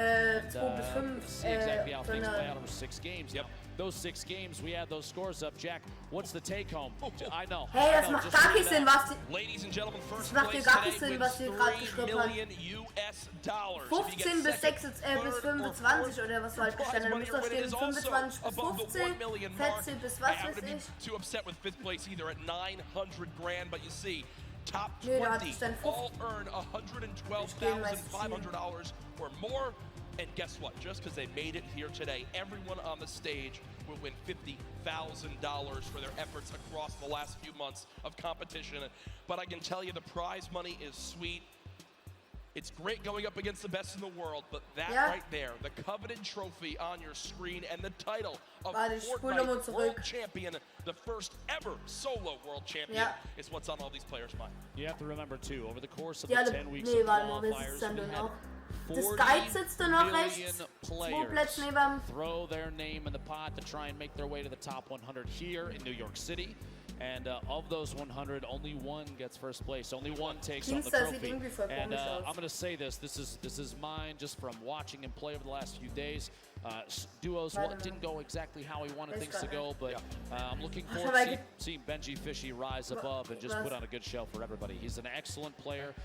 2 bis 5, see exactly how things play sondern out over 6 games. Yep. Those 6 games, we add those scores up. Jack, what's the take home? I know. hey, das I know, macht just gar read keinen Sinn, was die... Ladies and gentlemen, Das first macht hier place gar keinen today Sinn, wins was hier gerade $3 geschrieben hat. million US dollars. 15 bis 6, bis 25 oder was war halt gestanden. Da muss doch stehen 25 bis 15, 14 bis was I weiß wouldn't be ich. too upset with 5th place either at 900 grand, but you see, top Nee, da 20 hat dann all earn $112,500 or more. And guess what? Just because they made it here today, everyone on the stage will win $50,000 for their efforts across the last few months of competition. But I can tell you the prize money is sweet. It's great going up against the best in the world, but that right there, the coveted trophy on your screen and the title of Fortnite World Champion, the first ever solo World Champion, is what's on all these players' mind. You have to remember, too, over the course of the 10 weeks of qualifiers, we had Das Guide sitzt da noch rechts, 2 Plätze neben. Throw their name in the pot to try and make their way to the top 100 here in New York City. And of those 100, only one gets first place. Only one takes on the trophy. And I'm going to say this. This is mine just from watching him play over the last few days. Duos didn't go exactly how he wanted things to go, but I'm looking forward to seeing Benji Fishy rise above and just put on a good show for everybody. He's an excellent player.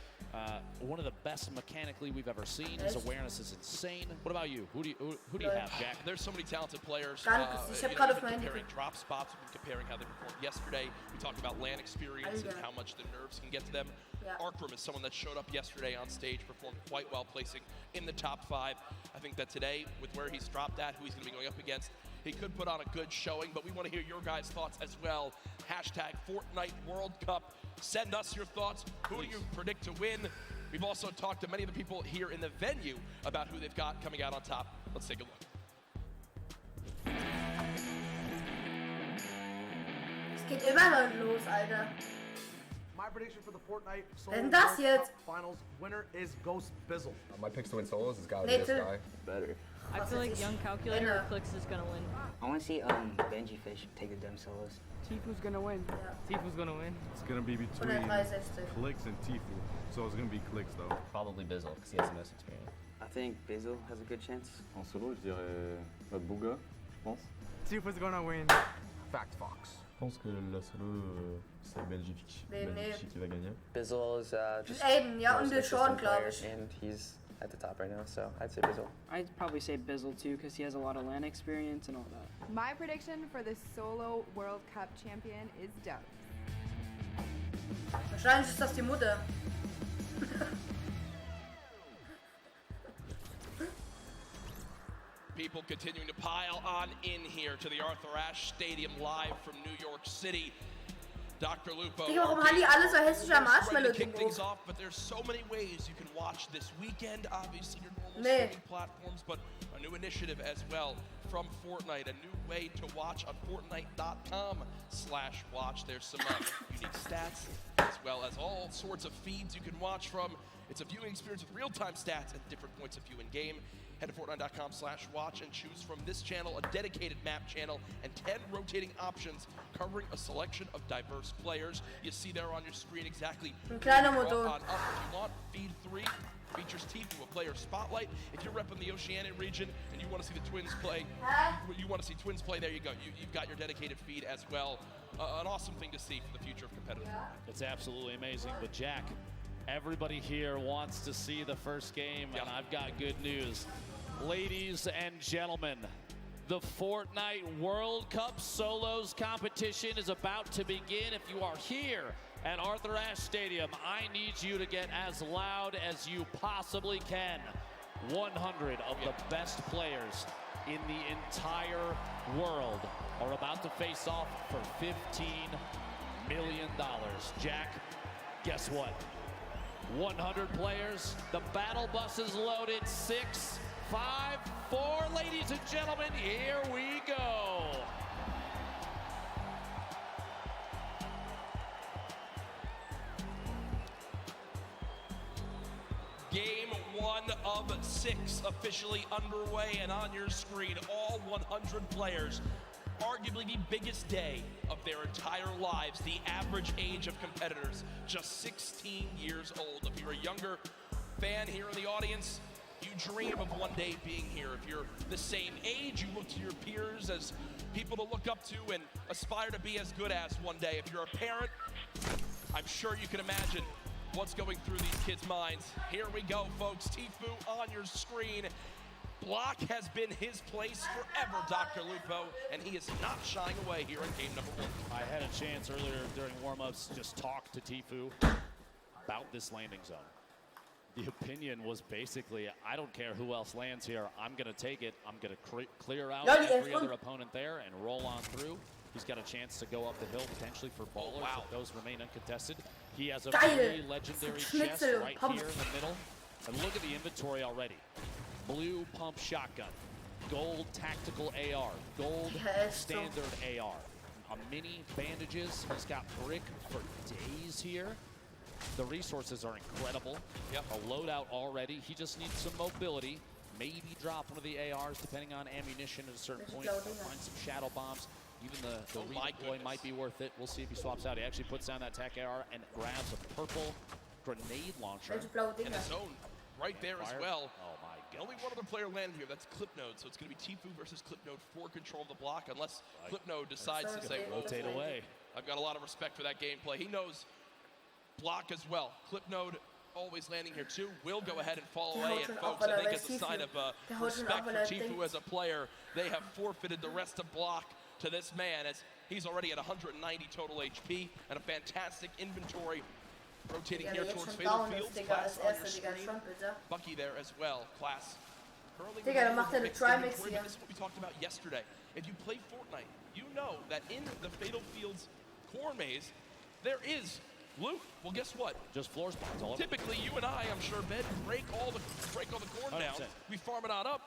One of the best mechanically we've ever seen. His awareness is insane. What about you? Who do you have, Jack? There's so many talented players. Comparing drop spots, we've been comparing how they performed yesterday. We talked about LAN experience and how much the nerves can get to them. Arkram is someone that showed up yesterday on stage, performed quite well, placing in the top 5. I think that today, with where he's dropped at, who he's going to be going up against, he could put on a good showing, but we want to hear your guys' thoughts as well. Hashtag Fortnite World Cup. Send us your thoughts. Who do you predict to win? We've also talked to many of the people here in the venue about who they've got coming out on top. Let's take a look. Es geht immer noch los, Alter. My prediction for the Fortnite Solo World Cup Finals winner is Ghost Bizzle. My picks to win solos has got to be this guy. Better. I feel like Young Calculator or Clicks is gonna win. I want to see Benji Fish take the dem solos. Tifu's gonna win. Tifu's gonna win. It's gonna be between Clicks and Tifu, so it's gonna be Clicks though. Probably Bizzle because he has the most experience. I think Bizzle has a good chance. En solo, je dirais notre beau gars, je pense. Tifu's gonna win. Fact Fox. Je pense que la solo, c'est Benji qui va gagner. Bizzle is just Aiden, ja, und Sean, glaube ich. And he's at the top right now, so I'd say Bizzle. I'd probably say Bizzle too, because he has a lot of LAN experience and all that. My prediction for the solo World Cup champion is Dubs. Wahrscheinlich ist das die Mutter. People continuing to pile on in here to the Arthur Ashe Stadium live from New York City. Dr. Lupo. Digga, warum haben die alle so hässliche Marshmallows kick drauf? things off, but there's so many ways you can watch this weekend. Obviously, your normal streaming platforms, but a new initiative as well from Fortnite. A new way to watch on Fortnite.com/watch. There's some unique stats as well as all sorts of feeds you can watch from. It's a viewing experience with real-time stats at different points of view in game. Head to Fortnite.com/watch and choose from this channel a dedicated map channel and 10 rotating options covering a selection of diverse players. You see there on your screen exactly who you want on up if you want. Feed 3 features Tifu, a player spotlight. If you're repping the Oceania region and you want to see the Twins play, there you go. You've got your dedicated feed as well. An awesome thing to see for the future of competitive. It's absolutely amazing, but Jack, everybody here wants to see the first game, and I've got good news. Ladies and gentlemen, the Fortnite World Cup Solos competition is about to begin. If you are here at Arthur Ashe Stadium, I need you to get as loud as you possibly can. 100 of the best players in the entire world are about to face off for $15 million. Jack, guess what? 100 players, the battle bus is loaded, 6, 5, 4, ladies and gentlemen, here we go. Game 1 of 6 officially underway, and on your screen, all 100 players arguably the biggest day of their entire lives. The average age of competitors, just 16 years old. If you're a younger fan here in the audience, you dream of one day being here. If you're the same age, you look to your peers as people to look up to and aspire to be as good as one day. If you're a parent, I'm sure you can imagine what's going through these kids' minds. Here we go, folks. Tfue on your screen. Block has been his place forever, Dr. Lupo, and he is not shying away here in game number 1. I had a chance earlier during warm-ups just talk to Tfue about this landing zone. The opinion was basically, I don't care who else lands here, I'm going to take it. I'm going to clear out every other opponent there and roll on through. He's got a chance to go up the hill potentially for ballers if those remain uncontested. He has a very legendary chest right here in the middle. And look at the inventory already. Blue pump shotgun, gold tactical AR, gold standard AR, a mini bandages. He's got brick for days here. The resources are incredible. A loadout already. He just needs some mobility. Maybe drop one of the ARs depending on ammunition at a certain point. Find some shadow bombs. Even the redeploy might be worth it. We'll see if he swaps out. He actually puts down that tac AR and grabs a purple grenade launcher. And a zone right there as well. Oh my god. Only one other player landed here. That's Clipnode. So it's going to be Tfue versus Clipnode for control of the block, unless Clipnode decides to say, rotate away. I've got a lot of respect for that gameplay. He knows block as well. Clipnode always landing here too. Will go ahead and fall away. And folks, I think it's a sign of respect for Tfue as a player. They have forfeited the rest of block to this man, as he's already at 190 total HP and a fantastic inventory. Rotating here towards Fatal Fields. Class on your screen. Bucky there as well. Class curling. This is what we talked about yesterday. If you play Fortnite, you know that in the Fatal Fields corn maze, there is loot. Well, guess what? Just floor spawns all over. Typically, you and I, I'm sure, Ben, break all the corn 100%. down. We farm it on up.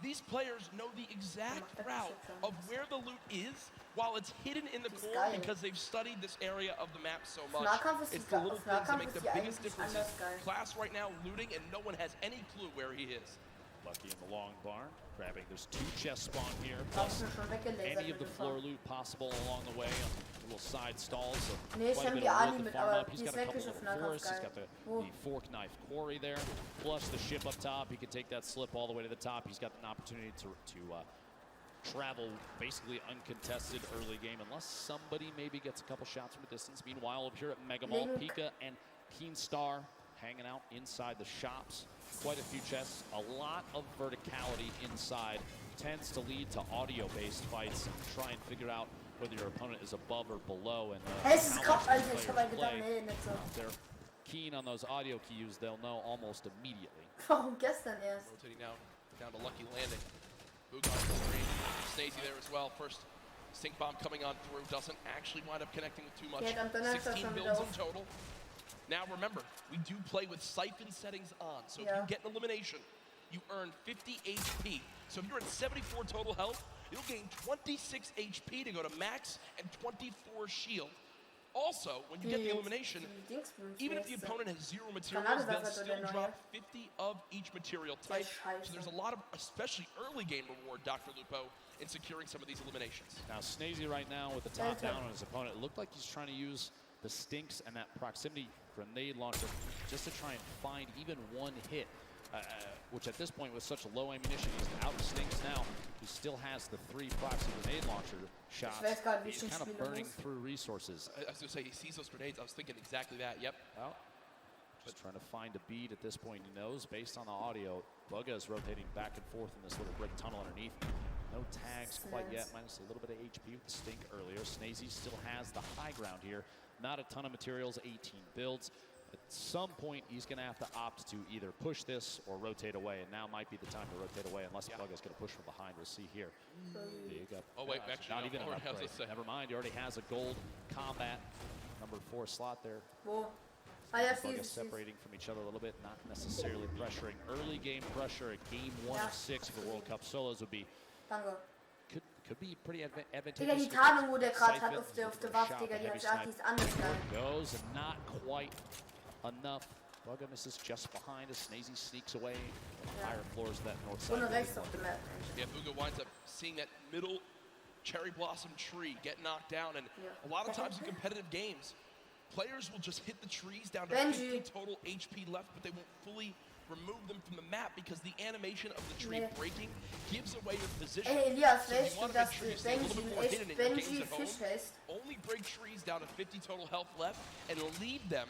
These players know the exact route of where the loot is while it's hidden in the corn because they've studied this area of the map so much. It's the little things that make the biggest differences. Class right now looting and no one has any clue where he is. Lucky in the long barn, grabbing. There's 2 chests spawn here, plus any of the floor loot possible along the way. Little side stalls. So quite a bit of wood to farm up. He's got a couple of forests. He's got the fork knife quarry there. Plus the ship up top. He can take that slip all the way to the top. He's got an opportunity to travel basically uncontested early game unless somebody maybe gets a couple shots from a distance. Meanwhile, over here at Mega Mall, Pika and Keenstar hanging out inside the shops. Quite a few chests. A lot of verticality inside tends to lead to audio-based fights. Try and figure out whether your opponent is above or below, and they're keen on those audio cues, they'll know almost immediately. Rotating now down to Lucky landing. Boog on the screen. Snazy there as well. First stink bomb coming on through. Doesn't actually wind up connecting with too much. 16 builds in total. Now remember, we do play with siphon settings on. So if you get an elimination, you earn 50 HP. So if you're at 74 total health, you'll gain 26 HP to go to max and 24 shield. Also, when you get the elimination, even if the opponent has 0 materials, they'll still drop 50 of each material type. So there's a lot of, especially early game reward, Dr. Lupo, in securing some of these eliminations. Now, Snazy right now with the top down on his opponent. It looked like he's trying to use the stinks and that proximity grenade launcher just to try and find even one hit. Which at this point with such low ammunition, he's out of stinks now. He still has the 3 proxy grenade launcher shots. He's kind of burning through resources. I was going to say, he sees those grenades. I was thinking exactly that, yep. Well, just trying to find a beat at this point. He knows based on the audio, Bugga is rotating back and forth in this little brick tunnel underneath. No tags quite yet, minus a little bit of HP with the stink earlier. Snazy still has the high ground here. Not a ton of materials, 18 builds. At some point, he's going to have to opt to either push this or rotate away, and now might be the time to rotate away, unless Bugga's going to push from behind. We'll see here. Oh, wait, actually, not even an upgrade. Never mind, he already has a gold combat number 4 slot there. Bugga separating from each other a little bit, not necessarily pressuring. Early game pressure at game 1 of 6 for World Cup solos would be could be pretty advantageous. Digga, die Tarnung, wo der gerade hat auf der Waffe, Digga, die ist anders geil. Goes and not quite enough. Bugga misses just behind as Snazy sneaks away higher floors of that north side. Rechts auf der Map. Yeah, Bugga winds up seeing that middle cherry blossom tree get knocked down, and a lot of times in competitive games, players will just hit the trees down to 50 total HP left, but they won't fully remove them from the map because the animation of the tree breaking gives away your position. Elias, so you want to make sure you stay a little Benji bit more hidden in your games Benji at home. Fisch heißt. Only break trees down to 50 total health left and leave them.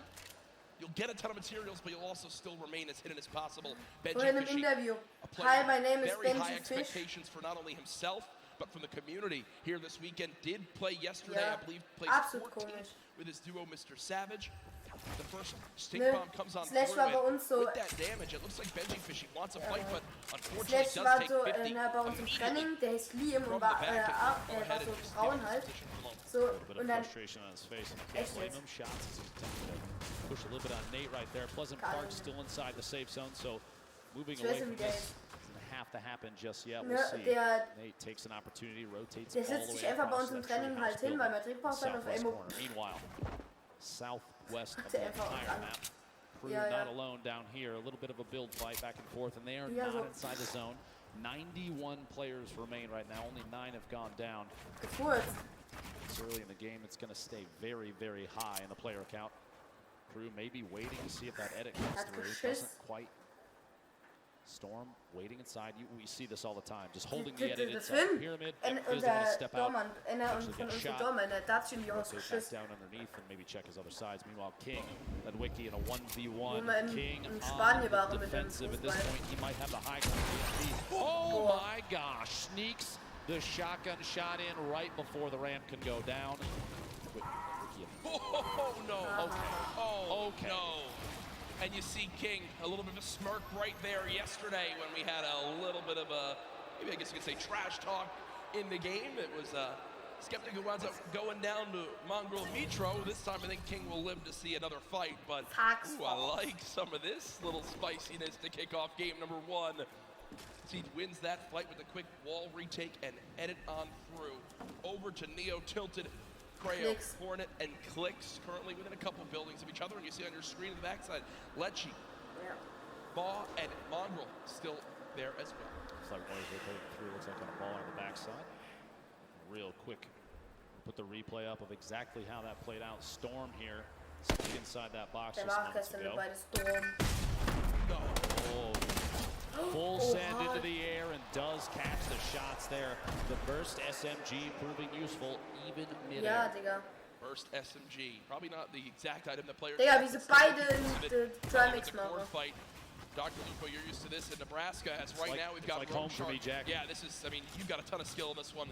You'll get a ton of materials, but you'll also still remain as hidden as possible. Benji Vorhin im Fischi, Interview. a player Hi, my name with is very Benji high Fisch. expectations for not only himself, but from the community here this weekend. Did play yesterday, Ja, I believe, played absolut 14th komisch. with his duo, Mr. Savage. The first stink Ne, bomb comes on Slash through, war bei and uns so. with that damage, it looks like Benji Fischi wants a fight, but unfortunately Slash does war take so 50 bei uns im Training, der hieß Liam und from war, the back and war so braun halt. So, A little bit und of dann, frustration on his face. And can't blame him. Shots as he's attempting to push a little bit on Nate right there. Pleasant Park still inside the safe zone, so moving away from this doesn't have to happen just yet. We'll see. Nate takes an opportunity, rotates der all the sitzt sich way einfach bei across uns im that Training halt treehouse hin, weil wir building. Triebpause auf Southwest Emo. corner. Meanwhile, southwest of Der the einfach entire an. map. Crew Ja, ja. not alone down here. A little bit of a build fight back and forth, and they are Ja, not so. inside the zone. 91 players remain right now. Only 9 have gone down. Gefurzt. It's early in the game. It's going to stay very, very high in the player count. Crew maybe waiting to see if that edit comes Hat through. geschiss. Doesn't quite. Storm waiting inside. We see this all the time. Just holding the edit Der inside Film. the pyramid. Und Doesn't want to der step out. Dormann, einer Actually von get uns der shot. Dormann, der hat schon die Rotate back rausgeschissen. down underneath and maybe check his other sides. Meanwhile, King led Wiki in a 1v1. Wo wir in King Spanien on the waren mit dem defensive at this Fußball. point. He might have the high ground. Oh my gosh! Sneaks the shotgun shot in right before the ramp can go down. Oh, no. Okay. Oh, Okay. no. And you see King, a little bit of a smirk right there yesterday when we had a little bit of a, maybe I guess you could say trash talk in the game. It was Skeptic who winds up going down to Mongrel Mitro. This time I think King will live to see another fight, but ooh, I like some of this little spiciness to kick off game number 1. He wins that fight with a quick wall retake and edit on through. Over to Neo Tilted, Creo, Clicks. Hornet, and Clicks, currently within a couple buildings of each other. And you see on your screen on the backside, Lecce, Baugh, and Mongrel still there as well. Looks like one is rotating through. Looks like on a ball on the backside. Real quick. Put the replay up of exactly how that played out. Storm here, stuck inside that box Der just war moments gestern ago. bei der Storm. Oh. Full send into the air and does catch the shots there. The burst SMG proving useful even Ja, mid-air. Digga. Burst SMG, probably not the exact item the player. Digga, wie sie beide in Trimix machen. Fight. Dr. Lupo, you're used to this in Nebraska, as right like- now we've it's got like Rogue home for Shark. me, Jack. Yeah, this is, I mean, you've got a ton of skill in this one.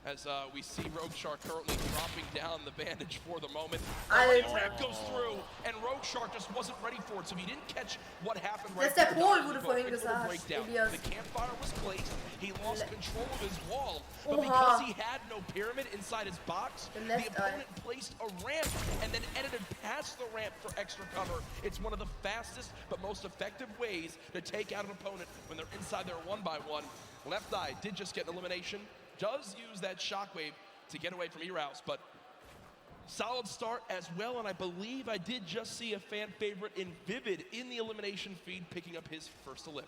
As we see Rogue Shark currently dropping down the bandage for the moment. Alter. The ramp goes through, and Rogue Shark just wasn't ready for it, so he didn't catch what happened Das right ist der there. Pol, Dr. wurde Lupo, vorhin quick little gesagt, breakdown. Elias. The campfire was placed, he lost control of his wall, but Oha. because he had no pyramid inside his box, The the left eye. opponent placed a ramp and then edited past the ramp for extra cover. It's one of the fastest but most effective ways to take out an opponent when they're inside their 1-by-1. Left eye did just get an elimination, does use that shockwave to get away from E-Rouse, but solid start as well, and I believe I did just see a fan favorite in Vivid in the elimination feed picking up his first elim.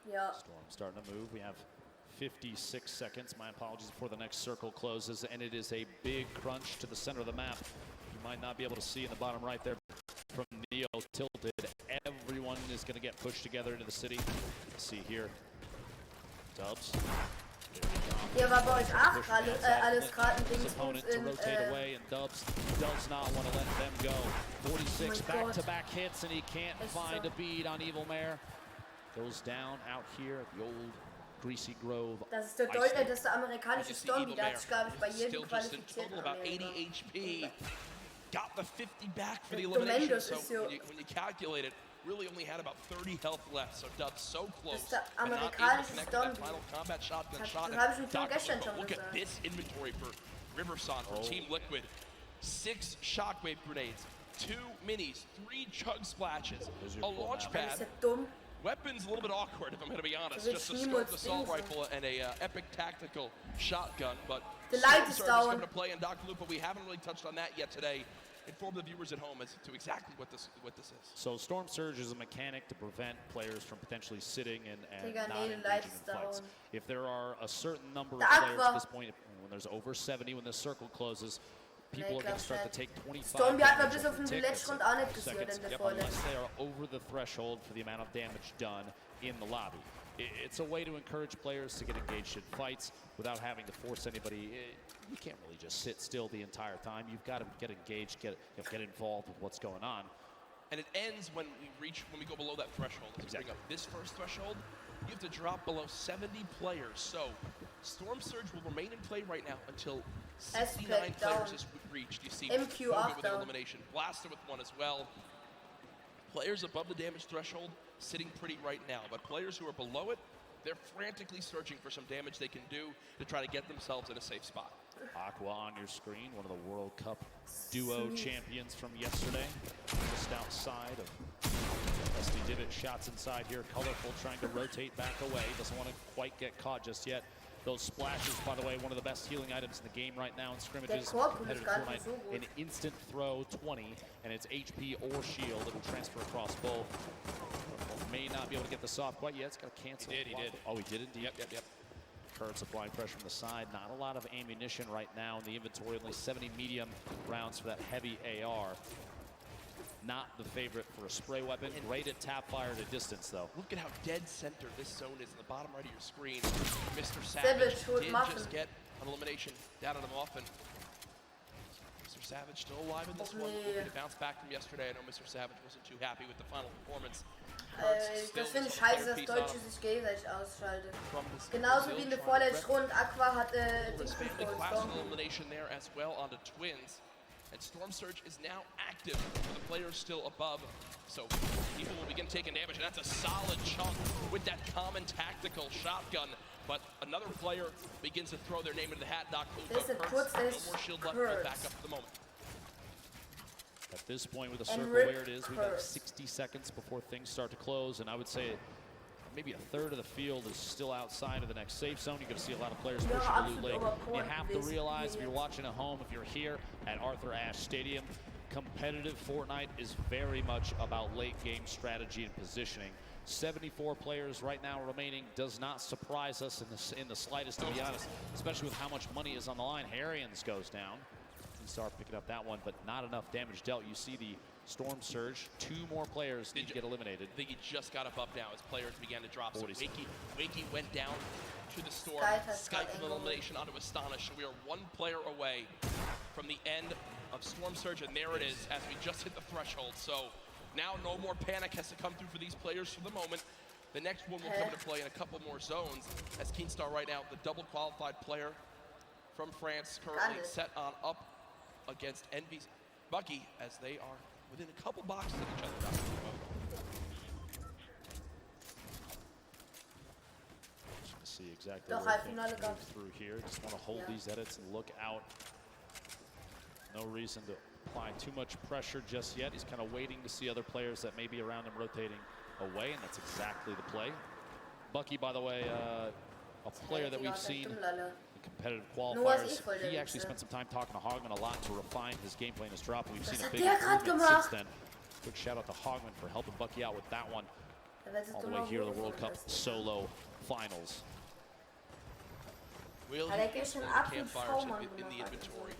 Ja. Storm starting to move. We have 56 seconds. My apologies before the next circle closes, and it is a big crunch to the center of the map. You might not be able to see in the bottom right there from Neo Tilted. Everyone is going to get pushed together into the city. Let's see here. Dubs. Hier war bei euch auch alles gerade ein His Ding opponent to rotate away, and Dubs does not want to let them go. 46 Oh my God. back-to-back hits, and he can't It's find so- a bead on Evil Mare. Goes down out here at the old Greasy Grove. Das ist der Ice Deutsche, Rink. das ist der amerikanische Just the Storm, Evil der hat Mare, sich, glaube ich, bei still jedem just in qualifiziert. total about 80 HP. Got the 50 back for the Der elimination, Domendos so ist so- when you calculate it, really only had about 30 health left, so Dubs so close. Das ist der but not able to amerikanische connect with Storm. that final combat shotgun Das shot. habe ich mir Dr. gestern Lupo, schon look at gesagt. this inventory for Riverson for Team Liquid. 6 shockwave grenades, 2 minis, 3 chug splashes, a launch Das pad. ist ja dumm. Weapons a little bit awkward, if I'm going to be honest. wird Just a niemals scoped assault Ding sein. rifle and a epic tactical shotgun. But The light is Storm Surge down. coming to play, and Dr. Lupo, we haven't really touched on that yet today. Inform the viewers at home as to exactly what this is. So Storm Surge is a mechanic to prevent players from potentially sitting and Digga, not nee, the engaging light in is fights. down. If there are a certain number of The players Aqua. at this point, when there's over 70, when the circle closes, people are going to start to take 25 Stormby hat man damage bis auf den every letzten Rund auch nicht kassiert seconds, in der unless vorletzten. they are over the threshold for the amount of damage done in the lobby. It's a way to encourage players to get engaged in fights without having to force anybody. You can't really just sit still the entire time. You've got to get engaged, get involved with what's going on. And it ends when we go below that threshold. Let's bring up this first threshold. You have to drop below 70 players. So Storm Surge will remain in play right now until 69 players is reached. You see MQ Koga with an down. elimination, Blaster with one as well. Players above the damage threshold sitting pretty right now, but players who are below it, they're frantically searching for some damage they can do to try to get themselves in a safe spot. Aqua on your screen, one of the World Cup duo champions from yesterday. Just outside of Rusty Divot, shots inside here, colorful, trying to rotate back away. Doesn't want to quite get caught just yet. Those splashes, by the way, one of the best healing items in the game right now in scrimmages. Competitive Fortnite, an instant throw 20, and it's HP or shield. It'll transfer across both. May not be able to get this off quite yet. It's got to cancel. He did. Oh, he did indeed. Yep. Current supplying pressure from the side. Not a lot of ammunition right now in the inventory. Only 70 medium rounds for that heavy AR. Not the favorite for a spray weapon. Great at tap fire at a distance, though. Look at how dead center this zone is in the bottom right of your screen. Mr. Savage did just get an elimination down on him often. Mr. Savage still alive in this one. Looking to bounce back from yesterday. I know Mr. Savage wasn't too happy with the final performance. Das finde ich scheiße, dass Deutsche sich gegenseitig ausschalten. Genauso wie in der vorletzten Runde. Aqua hatte den elimination there as well onto Twins. And Storm Surge is now active for the players still above. So people will begin taking damage, and that's a solid chunk with that common tactical shotgun. But another player begins to throw their name into the hat. Doc no more shield left, right back up for the moment. At this point with the circle where it is, we've got 60 seconds before things start to close, and I would say maybe a third of the field is still outside of the next safe zone. You're going to see a lot of players pushing the loot lake. You have to realize, if you're watching at home, if you're here at Arthur Ashe Stadium, competitive Fortnite is very much about late game strategy and positioning. 74 players right now remaining does not surprise us in the slightest, to be honest, especially with how much money is on the line. Harrians goes down. Start picking up that one, but not enough damage dealt. You see the Storm Surge. 2 more players need to get eliminated. I think he just got a buff now as players began to drop. So Wakey went down to the Storm. Skype with an elimination onto Astonish. We are 1 player away from the end of Storm Surge, and there it is as we just hit the threshold. So now no more panic has to come through for these players for the moment. The next one will come into play in a couple more zones as Keenstar right now, the double qualified player from France, currently set on up against Envy's Bucky as they are within a couple boxes of each other. Just to see exactly where things move through here. Just want to hold these edits and look out. No reason to apply too much pressure just yet. He's kind of waiting to see other players that may be around him rotating away, and that's exactly the play. Bucky, by the way, a player that we've seen competitive qualifiers. He actually spent some time talking to Hogman a lot to refine his gameplay and his drop, and we've seen a big improvement since then. Quick shout out to Hogman for helping Bucky out with that one. All the way here to the World Cup solo finals. Will he campfires in the inventory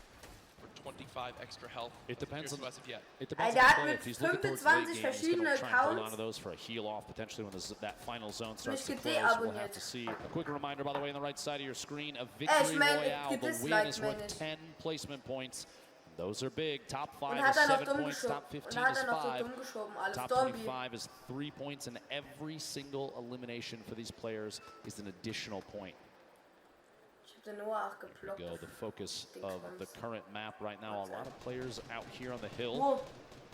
for 25 extra health? It depends on Er hat mit 25 verschiedene Accounts. Hold on to Accounts. those for a heal off potentially when that final zone starts to Mich close. We'll have to see. A quick reminder, by the way, on the right side of your screen, a victory royale. The win is worth 10 placement points. Those are big. Top 5 is 7 points. Top 15 is 5. Top 25 is 3 points, and every single elimination for these players is an additional point. Go the focus of the current map right now. A lot of players out here on the hill.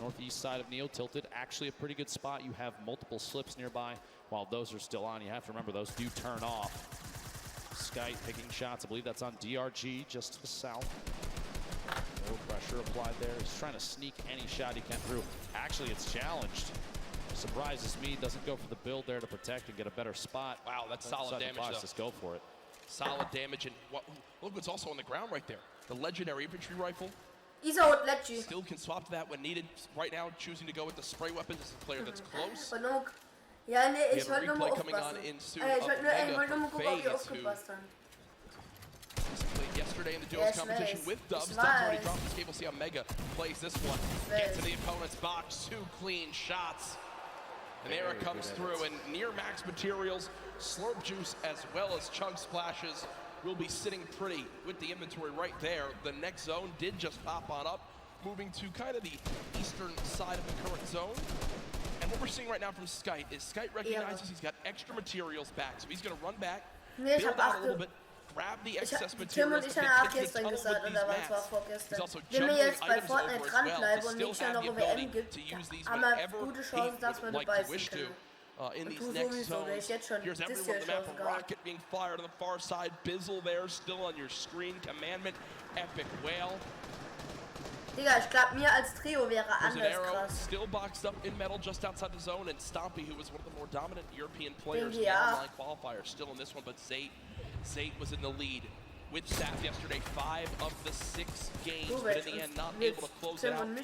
Northeast side of Neo tilted. Actually a pretty good spot. You have multiple slips nearby while those are still on. You have to remember those do turn off. Skype picking shots. I believe that's on DRG just to the south. More pressure applied there. He's trying to sneak any shot he can through. Actually, it's challenged. Surprises me. Doesn't go for the build there to protect and get a better spot. Wow, that's solid damage though. Just go for it. Solid damage, and look what's also on the ground right there. The legendary infantry rifle. Still can swap to that when needed. Right now, choosing to go with the spray weapons. This is a player that's close. Ja, nee, ich wollte nur mal aufpassen. Ich wollte nur mal gucken, ob ihr aufgepasst habt. Played yesterday in the duos competition with Dubs. Dubs already dropped his game. We'll see how Mega plays this one. Get to the opponent's box, 2 clean shots. And there it comes through, and near max materials, Slurp Juice as well as Chug Splashes will be sitting pretty with the inventory right there. The next zone did just pop on up, moving to kind of the eastern side of the current zone. And what we're seeing right now from Skite is Skite recognizes he's got extra materials back, so he's gonna run back, build out a little bit, grab the excess materials, ich habe gestern gesagt, oder war zwar vorgestern. Wenn wir jetzt bei Fortnite dranbleiben und nicht schon noch WM gibt, haben wir gute Chancen, dass wir dabei sind können. In these next zones, here's everyone on the map. Rocket being fired on the far side. Bizzle there, still on your screen. Commandment, Epic Whale. Digga, ich glaube, mir als Trio wäre anders krass. Still boxed up in metal just outside the zone, and Stompy, who was one of the more dominant European players in the online qualifier, still in this one, but Zate was in the lead with Saf yesterday. 5 of the 6 games, but in the end, not able to close it out. You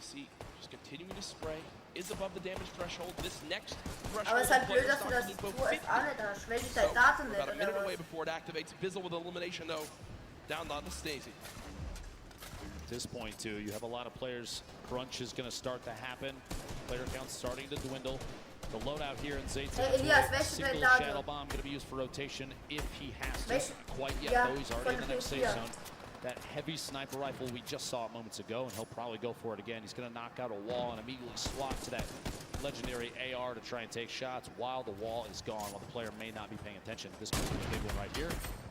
see, just continuing to spray. Is above the damage threshold. This next threshold. Aber es ist halt blöd, dass du das 2FA nicht hast. Wenn ich dein Datum nicht about a minute away before it activates. Bizzle with elimination though. Down on the Stacey. At this point too, you have a lot of players. Crunch is going to start to happen. Player count starting to dwindle. The loadout here in Zate's single shadow bomb going to be used for rotation if he has to. Not quite yet though. He's already in the next safe zone. That heavy sniper rifle we just saw moments ago, and he'll probably go for it again. He's going to knock out a wall and immediately swap to that legendary AR to try and take shots while the wall is gone, while the player may not be paying attention. This could be a big one right here.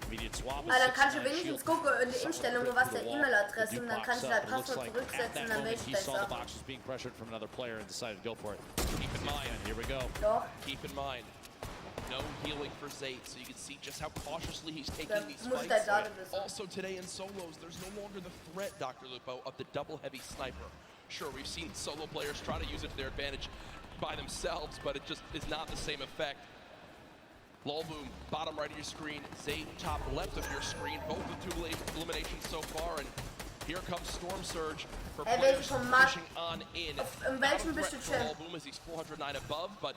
Immediate swap. Dann kannst du wenigstens gucken in die Einstellungen, was der E-Mail-Adresse und dann kannst du dein Passwort zurücksetzen und dann willst du he das saw the Sachen. box was being pressured from another player and decided to go for it. Keep in mind, here we go. Keep in mind, no healing for Zate, so you can see just how cautiously he's taking these fights. Also today in solos, there's no longer the threat, Dr. Lupo, of the double heavy sniper. Sure, we've seen solo players try to use it to their advantage by themselves, but it just is not the same effect. Lolboom, bottom right of your screen, Zate, top left of your screen, both with 2 eliminations so far, and here comes Storm Surge for players pushing on in. Not a threat for Lolboom as he's 409 above, but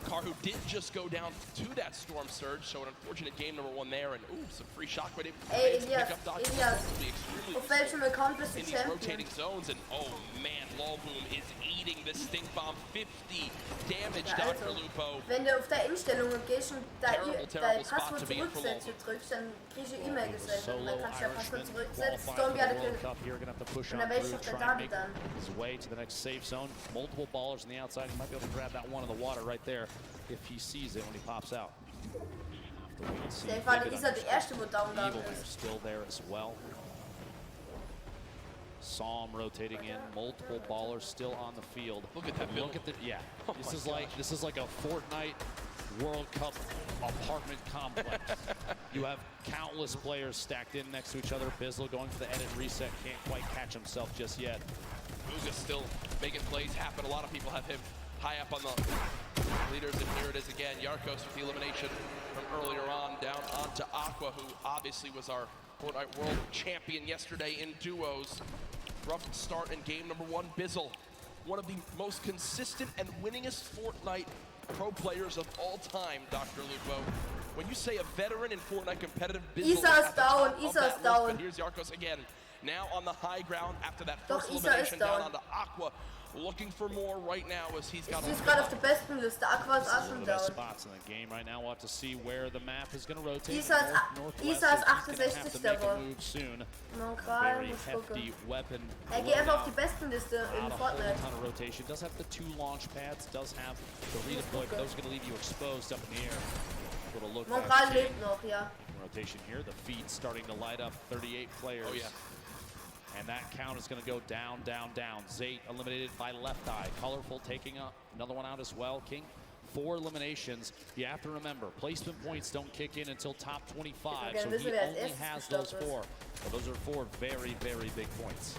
Karhu did just go down to that Storm Surge, so an unfortunate game number 1 there, and some free shockwave. Ey, Elias, auf welchem Account bist du in these Champion? rotating zones, and oh man, Lolboom is eating this stink bomb. 50 damage, Ja, Dr. also, Lupo. wenn du auf der Einstellungen gehst und dein Terrible spot Passwort to be in for zurücksetzen drückst, dann kriegst du E-Mail gesendet und dann kannst du dein Passwort zurücksetzen. Storm hat und dann welche auf der Daten dann. His way to the next safe zone. Multiple ballers on the outside. He might be able to grab that one in the water right there if he sees it when he pops out. Der war dieser der erste, wo down gegangen ist. Still there as well. Saw him rotating in, multiple ballers still on the field. Look at that build. Look at the Oh this is like a Fortnite World Cup apartment complex. You have countless players stacked in next to each other. Bizzle going for the edit reset, can't quite catch himself just yet. Booga's still making plays happen. A lot of people have him high up on the leaders, and here it is again. Yarkos with the elimination from earlier on, down onto Aqua, who obviously was our Fortnite World Champion yesterday in duos. Rough start in game number 1. Bizzle, one of the most consistent and winningest Fortnite pro players of all time, Dr. Lupo. When you say a veteran in Fortnite competitive, Bizzle Isa ist down, Isa ist down. But here's Yarkos again, now on the high ground after that first elimination, down onto Aqua. Looking for more right now as he's got. He's gerade auf der besten Liste. Aqua ist auch schon down. Spots in the game right now. We'll have to see where the map is going to rotate. Isa ist 68. Move soon. Very hefty weapon. Geh einfach auf die besten Liste in Fortnite. Ton of rotation. Does have the 2 launch pads. Does have the redeploy, but those are going to leave you exposed up in the air. Little look. Montreal lebt noch, ja. Rotation here. The feed starting to light up. 38 players. Oh yeah. And that count is going to go down, down, down. Zate eliminated by Left Eye. Colorful taking another one out as well. King, 4 eliminations. You have to remember, placement points don't kick in until top 25. So he only has those 4. So those are 4 very, very big points.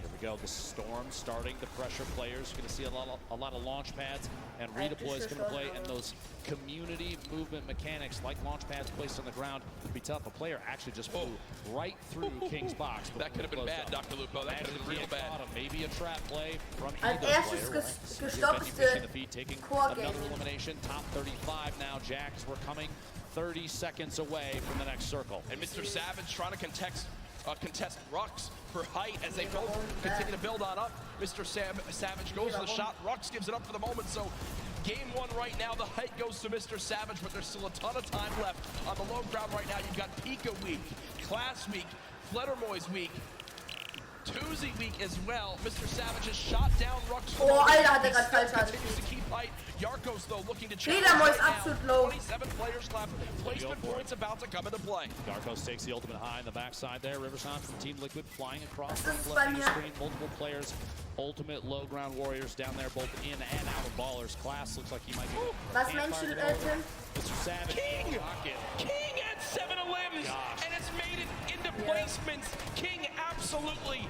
Here we we go. The Storm starting to pressure players. You're going to see a lot of launch pads and redeploys going to play, and those community movement mechanics like launch pads placed on the ground would be tough. A player actually just flew right through King's box. That could have been bad, Dr. Lupo. That could have been real bad. Maybe a trap play from Als either erstes player. gestoppte Taking Core another Gaming. elimination. Top 35 now. Jacks, we're coming 30 seconds away from the next circle. And Mr. Savage trying to contest Rux for height as they both continue to build on up. Mr. Savage goes for the shot. Rux gives it up for the moment. So game one right now, the height goes to Mr. Savage, but there's still a ton of time left on the low ground right now. You've got Pika week, Class week, Fledermoy's week, Tuesday week as well. Mr. Savage has shot down Rux. Oh, Alter, hat er gerade falsch continues to keep height. Yarkos, though, looking to Fledermoy ist absolut low. 27 players left. Placement points about to come into play. Yarkos takes the ultimate high on the backside there. Riverside from Team Liquid flying across the ist left bei of the mir? screen. Multiple players. Ultimate low ground warriors down there, both in and out of ballers. Class looks like he might be. Was Menschen, Tim? Mr. Savage. King had 7 limbs and has made it into placements. King absolutely.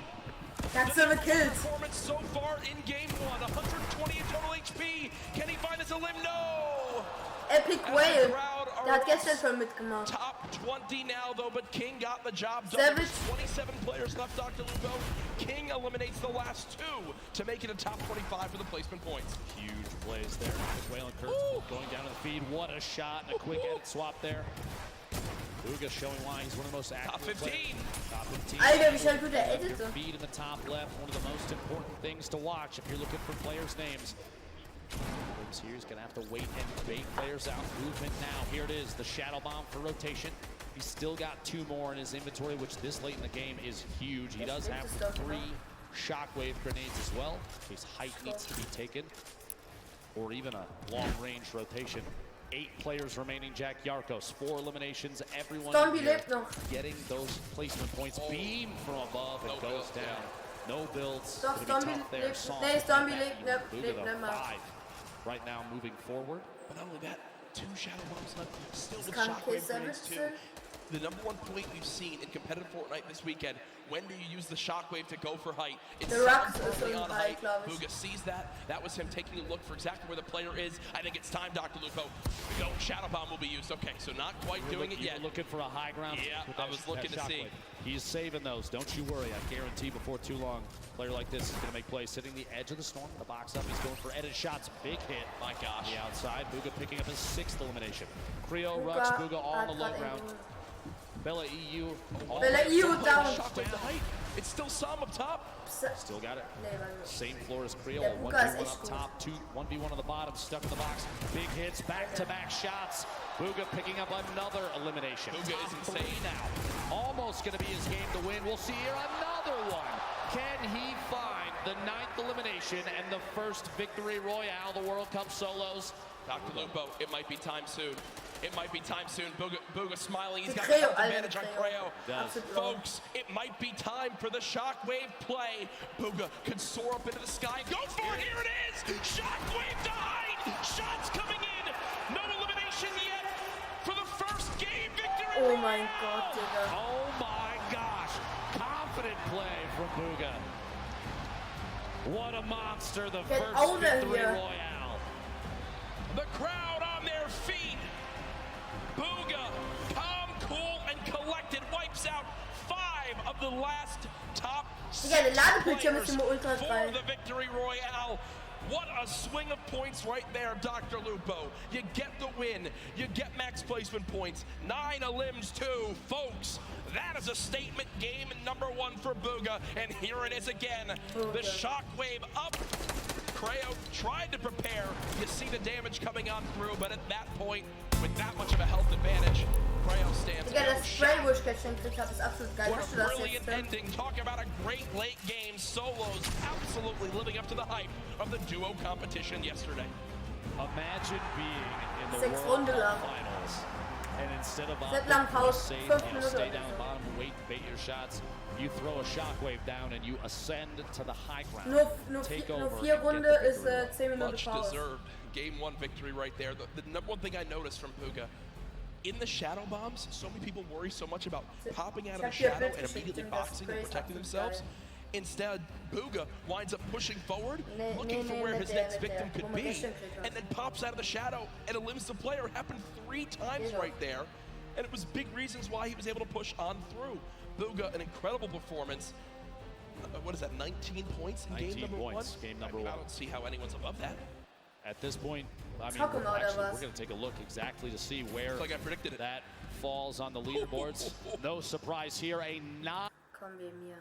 That's so kills. Performance so far in game 1. 120 in total HP. Can he find us a limb? No. Epic Whale. Der hat gestern schon mitgemacht. Top 20 now though, but King got the job done. There's 27 players left, Dr. Lupo. King eliminates the last 2 to make it a top 25 for the placement points. Huge plays there. Whale and Kurtz going down to the feed. What a shot and a quick edit swap there. Uga showing why he's one of the most active. Top 15. Top 15. Alter, wie schnell tut der editen? Your feed in the top left, one of the most important things to watch if you're looking for players' names. Williams here is going to have to wait and bait players out. Movement now. Here it is, the Shadow Bomb for rotation. He's still got 2 more in his inventory, which this late in the game is huge. He does have 3 Shockwave grenades as well, in case height needs to be taken, or even a long-range rotation. 8 players remaining, Jack Yarkos. 4 eliminations, everyone getting those placement points. Beam from above and goes down. No builds. Doch, Zombie lebt. Nee, Zombie lebt nicht mehr. 5 right now moving forward. But not only that, 2 Shadow Bombs left. Still with Kann Shockwave Kaiser grenades too. wechseln? The number 1 point we've seen in competitive Fortnite this weekend, when do you use the Shockwave to go for height? It's The Rux firmly ist on so height. high, glaube ich. Buga sees that. That was him taking a look for exactly where the player is. I think it's time, Dr. Lupo. No, Shadow Bomb will be used. Okay, so not quite doing it yet. Looking for a high ground. Yeah, I was looking to see. He's saving those. Don't you worry. I guarantee before too long, a player like this is going to make plays. Sitting the edge of the storm, the box up. He's going for edit shots. Big hit. My gosh. On the outside. Buga picking up his 6th elimination. Creo, Rux, Buga all on the low ground. Bella EU. Bella EU down. Shockwave to height. It's still some up top. Still got it. Same floor as Creo. Yeah, 1v1 up top, 1v1 on the bottom, stuck in the box. Big hits, back-to-back shots. Buga picking up another elimination. Buga is insane now. Almost going to be his game to win. We'll see here another one. Can he find the 9th elimination and the first victory royale, the World Cup solos? Dr. Lupo, it might be time soon. It might be time soon. Buga smiling. He's got the health advantage on Creo. Folks, it might be time for the Shockwave play. Buga could soar up into the sky. Go for it. Here it is. Shockwave to height. Shots coming in. No elimination yet for the first game victory. Oh mein Gott, Digga. Oh my gosh. Confident play from Buga. What a monster. The first victory royale. The crowd on their feet. Buga, calm, cool, and collected, wipes out 5 of the last top 6 players for the victory royale. What a swing of points right there, Dr. Lupo. You get the win. You get max placement points. 9 limbs too. Folks, that is a statement game number 1 for Buga. And here it is again. The Shockwave up. Creo tried to prepare. You see the damage coming on through, but at that point, with that much of a health advantage, Creo stands Digga, das Spray, wo ich gestern gekriegt habe, ist absolut geil. What a brilliant ending. Talk about a great late game. Solos absolutely living up to the hype of the duo competition yesterday. Imagine being in the World Cup Finals, and instead of stay down the bottom, wait, bait your shots, you throw a Shockwave down and you ascend to the high ground. Nur 4 Runden ist 10 Minuten Much Pause. deserved. Game 1 victory right there. The number 1 thing I noticed from Buga, in the Shadow Bombs, so many people worry so much about popping out of the shadow and immediately boxing and protecting themselves. Instead, Booga winds up pushing forward, looking for where his next victim could be, and then pops out of the shadow and eliminates the player. It happened 3 times right there, and it was big reasons why he was able to push on through. Booga, an incredible performance. What is that, 19 points in game number 1? Game number 1. I don't see how anyone's above that. At this point, I mean, we're going to take a look exactly to see where like I predicted that falls on the leaderboards. No surprise here, a 9. Komm wegen mir.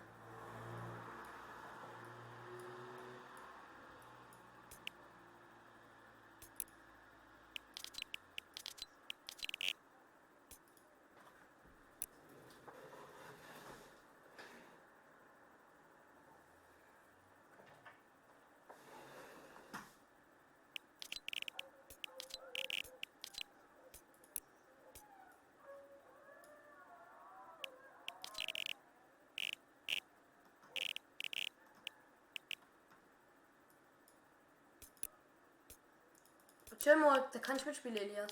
Chill mal, da kann ich mitspielen, Elias.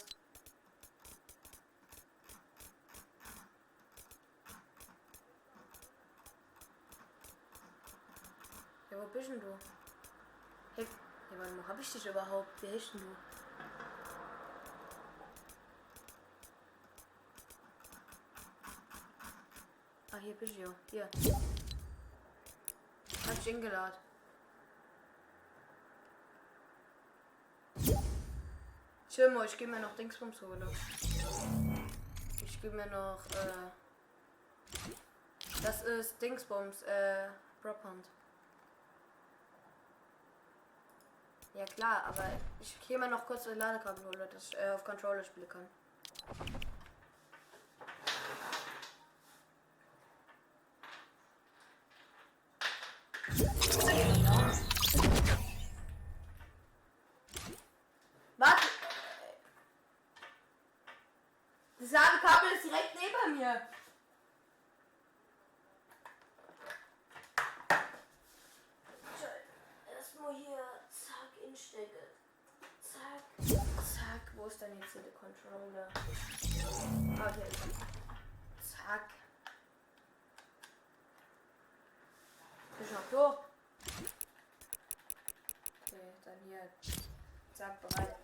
Ja, wo bist denn du? Hey, warte mal, hab ich dich überhaupt? Wer bist denn du? Ah, hier bist du ja. Hier. Hab ich eingeladen. Chill mal, ich gebe mir noch Dingsbums holen. Ich gebe mir noch, das ist Dingsbums, Prophunt. Ja klar, aber ich gehe mir noch kurz das Ladekabel holen, dass ich auf Controller spielen kann. Warte! Das Ladekabel ist direkt neben mir. Erstmal hier, zack, instecken. Zack, zack. Wo ist denn jetzt hier der Controller? Ah, hier ist er. Zack. Bist du noch durch? Okay, dann hier. Zack, bereit.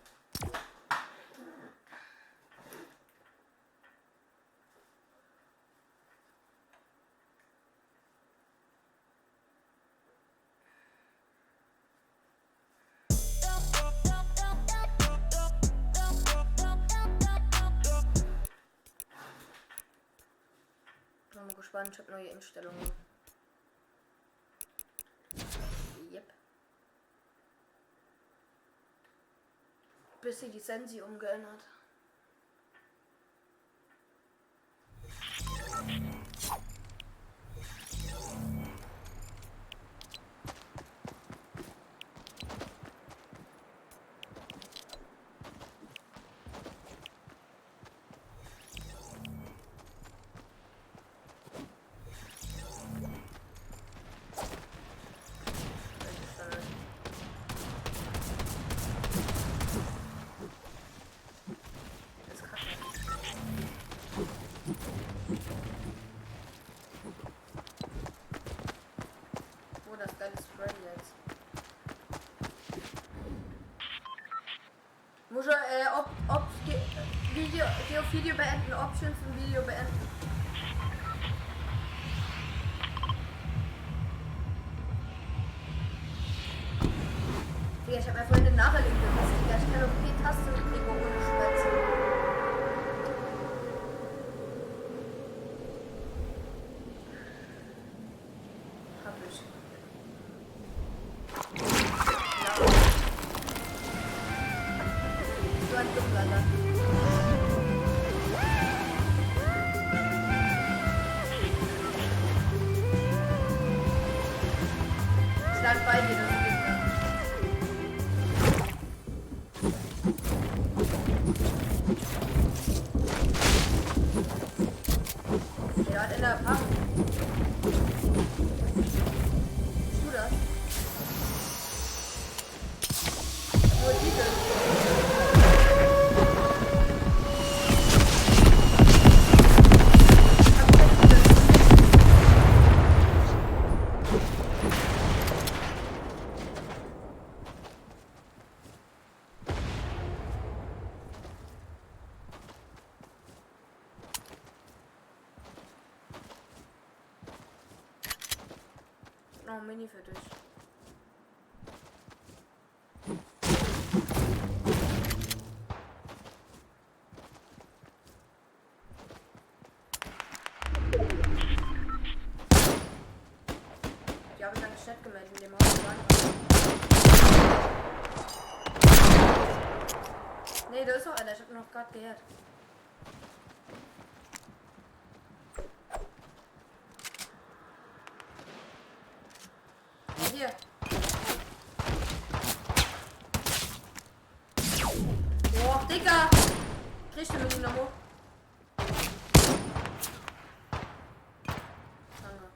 Ich bin mal gespannt, ich habe neue Einstellungen. Yep. Bis sie die Sensi umgeändert. Muss ich Video beenden, Options und Video beenden. Digga, ich hab mir vorhin eine Nachricht gekostet, Digga. Ich kann auf P-Taste klicken ohne Schmerzen. Hab ich. So ein Dummlader. Ich lag bei dir, das geht nicht. Der hat in der Packung. Bist du das? Nur ein Mini für dich. Die habe ich eigentlich nicht gemeldet, in dem Haus war. Nee, da ist noch einer, ich hab ihn noch gerade gehört. Hier. Boah, Digga! Kriegst du mit ihm noch hoch? Danke.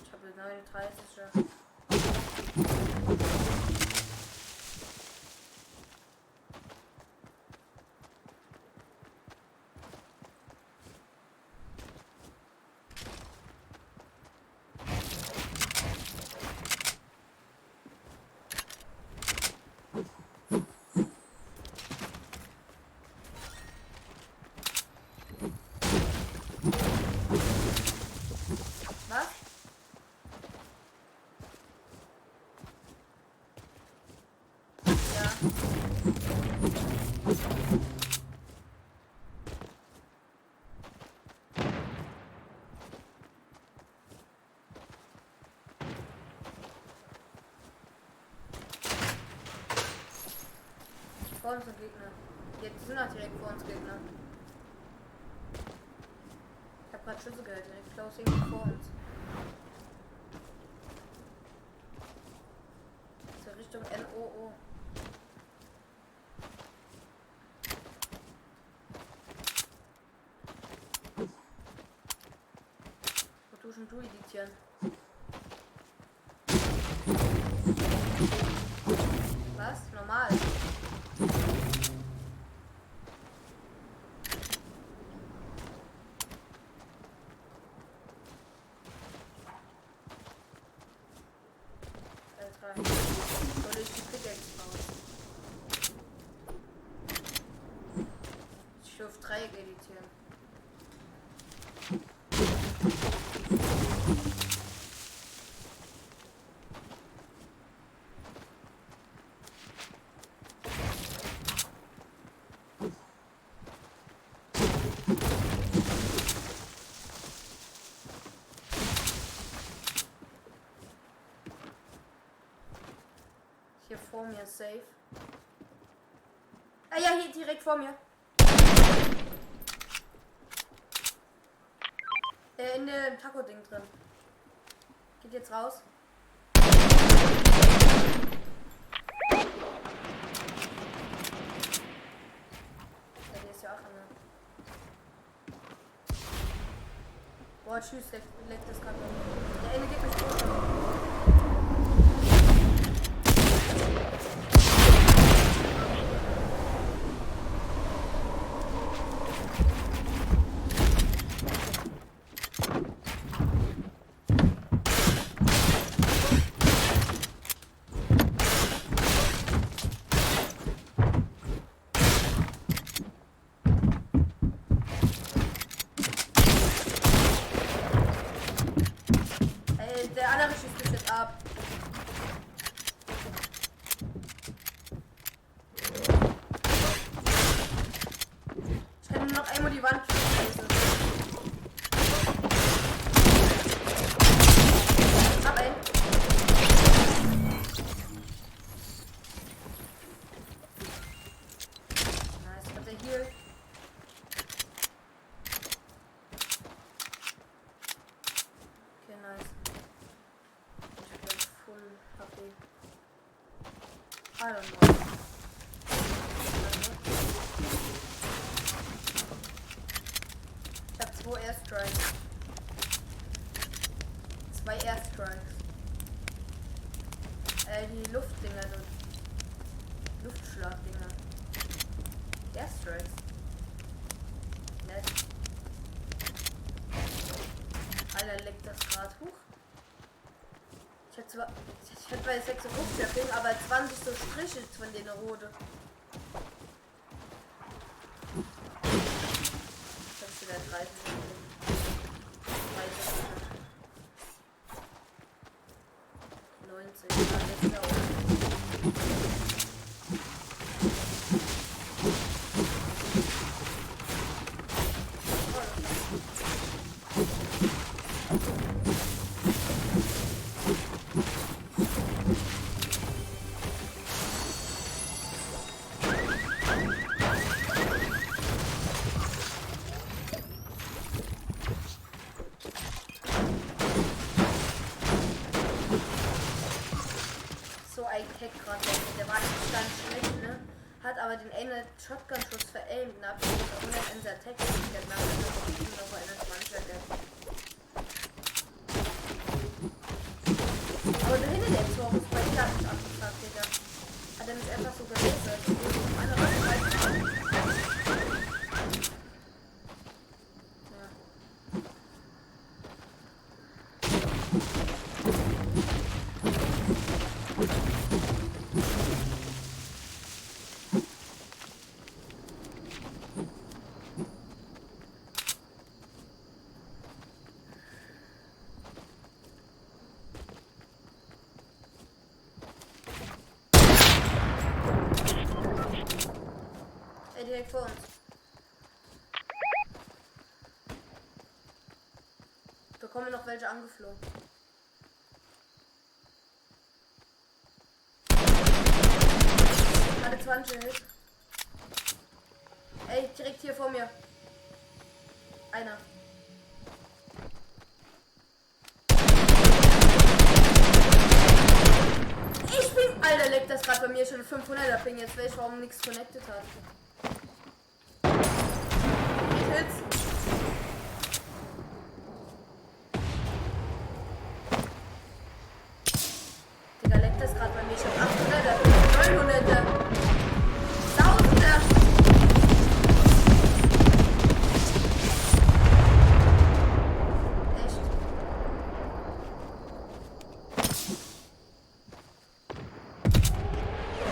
Ich habe 39 schon. Was? Ja. Vor uns sind Gegner. Jetzt sind auch direkt vor uns Gegner. Ich hab grad Schüsse gehört, direkt closing vor uns. Zur Richtung NOO. Wo duschen du, Editieren? Was? Normal. Alter. Soll ich die Pickaxe bauen? Ich will auf Dreieck editieren. Hier vor mir, safe. Ah ja, hier direkt vor mir. In dem Taco-Ding drin. Geht jetzt raus. Ja, hier ist ja auch einer. Boah, tschüss, leckt das gerade. Der eine geht mich tot. Der andere schießt mich jetzt ab. Ich kann nur noch einmal die Wand schießen. Hab einen. Nice, hat er hier. Okay, nice. I don't know. Ich hab 2 Airstrikes. 2 Airstrikes. Die Luftdinger, so Luftschlagdinger. Airstrikes. Nett. Alter, leckt das gerade hoch. Ich hätte nicht bei 56er Ping, aber 20 so Striche von den rote. Das ist wieder 30. 90, ja, das ist auch. Der war nicht ganz schlecht, ne? Hat aber den einen Shotgun-Schuss veraimt und hat sich auch 100 in der Attack gekriegt. Nach der noch 21 aber da hinten der Tor ist bei dir nicht abgefragt, Digga. Hat er mich einfach so gelesen. Eine Reihe. Direkt vor uns. Da kommen noch welche angeflogen. Alle 20 Hit. Ey, direkt hier vor mir. Einer. Ich bin... Alter, leckt das gerade bei mir schon 500er Ping. Jetzt weiß ich, warum nichts connected hat. Digga, leckt das gerade bei mir schon 800er, 900er, 1000er. Echt?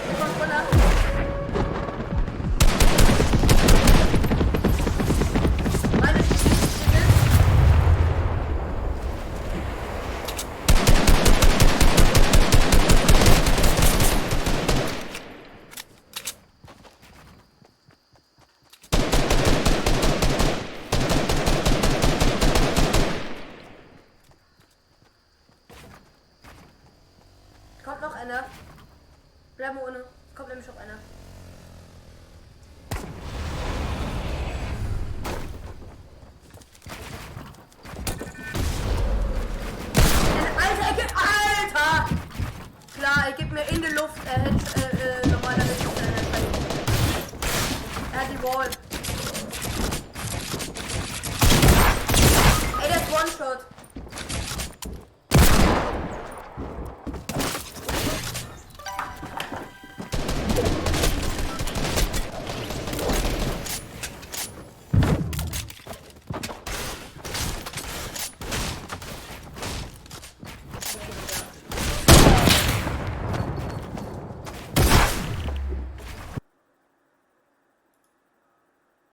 Der kommt runter. Kommt noch einer. Bleiben wir ohne. Kommt nämlich noch einer. Alter! Klar, er gibt mir in die Luft. Er hätte normalerweise er hat die Wall. Ey, der ist One-Shot.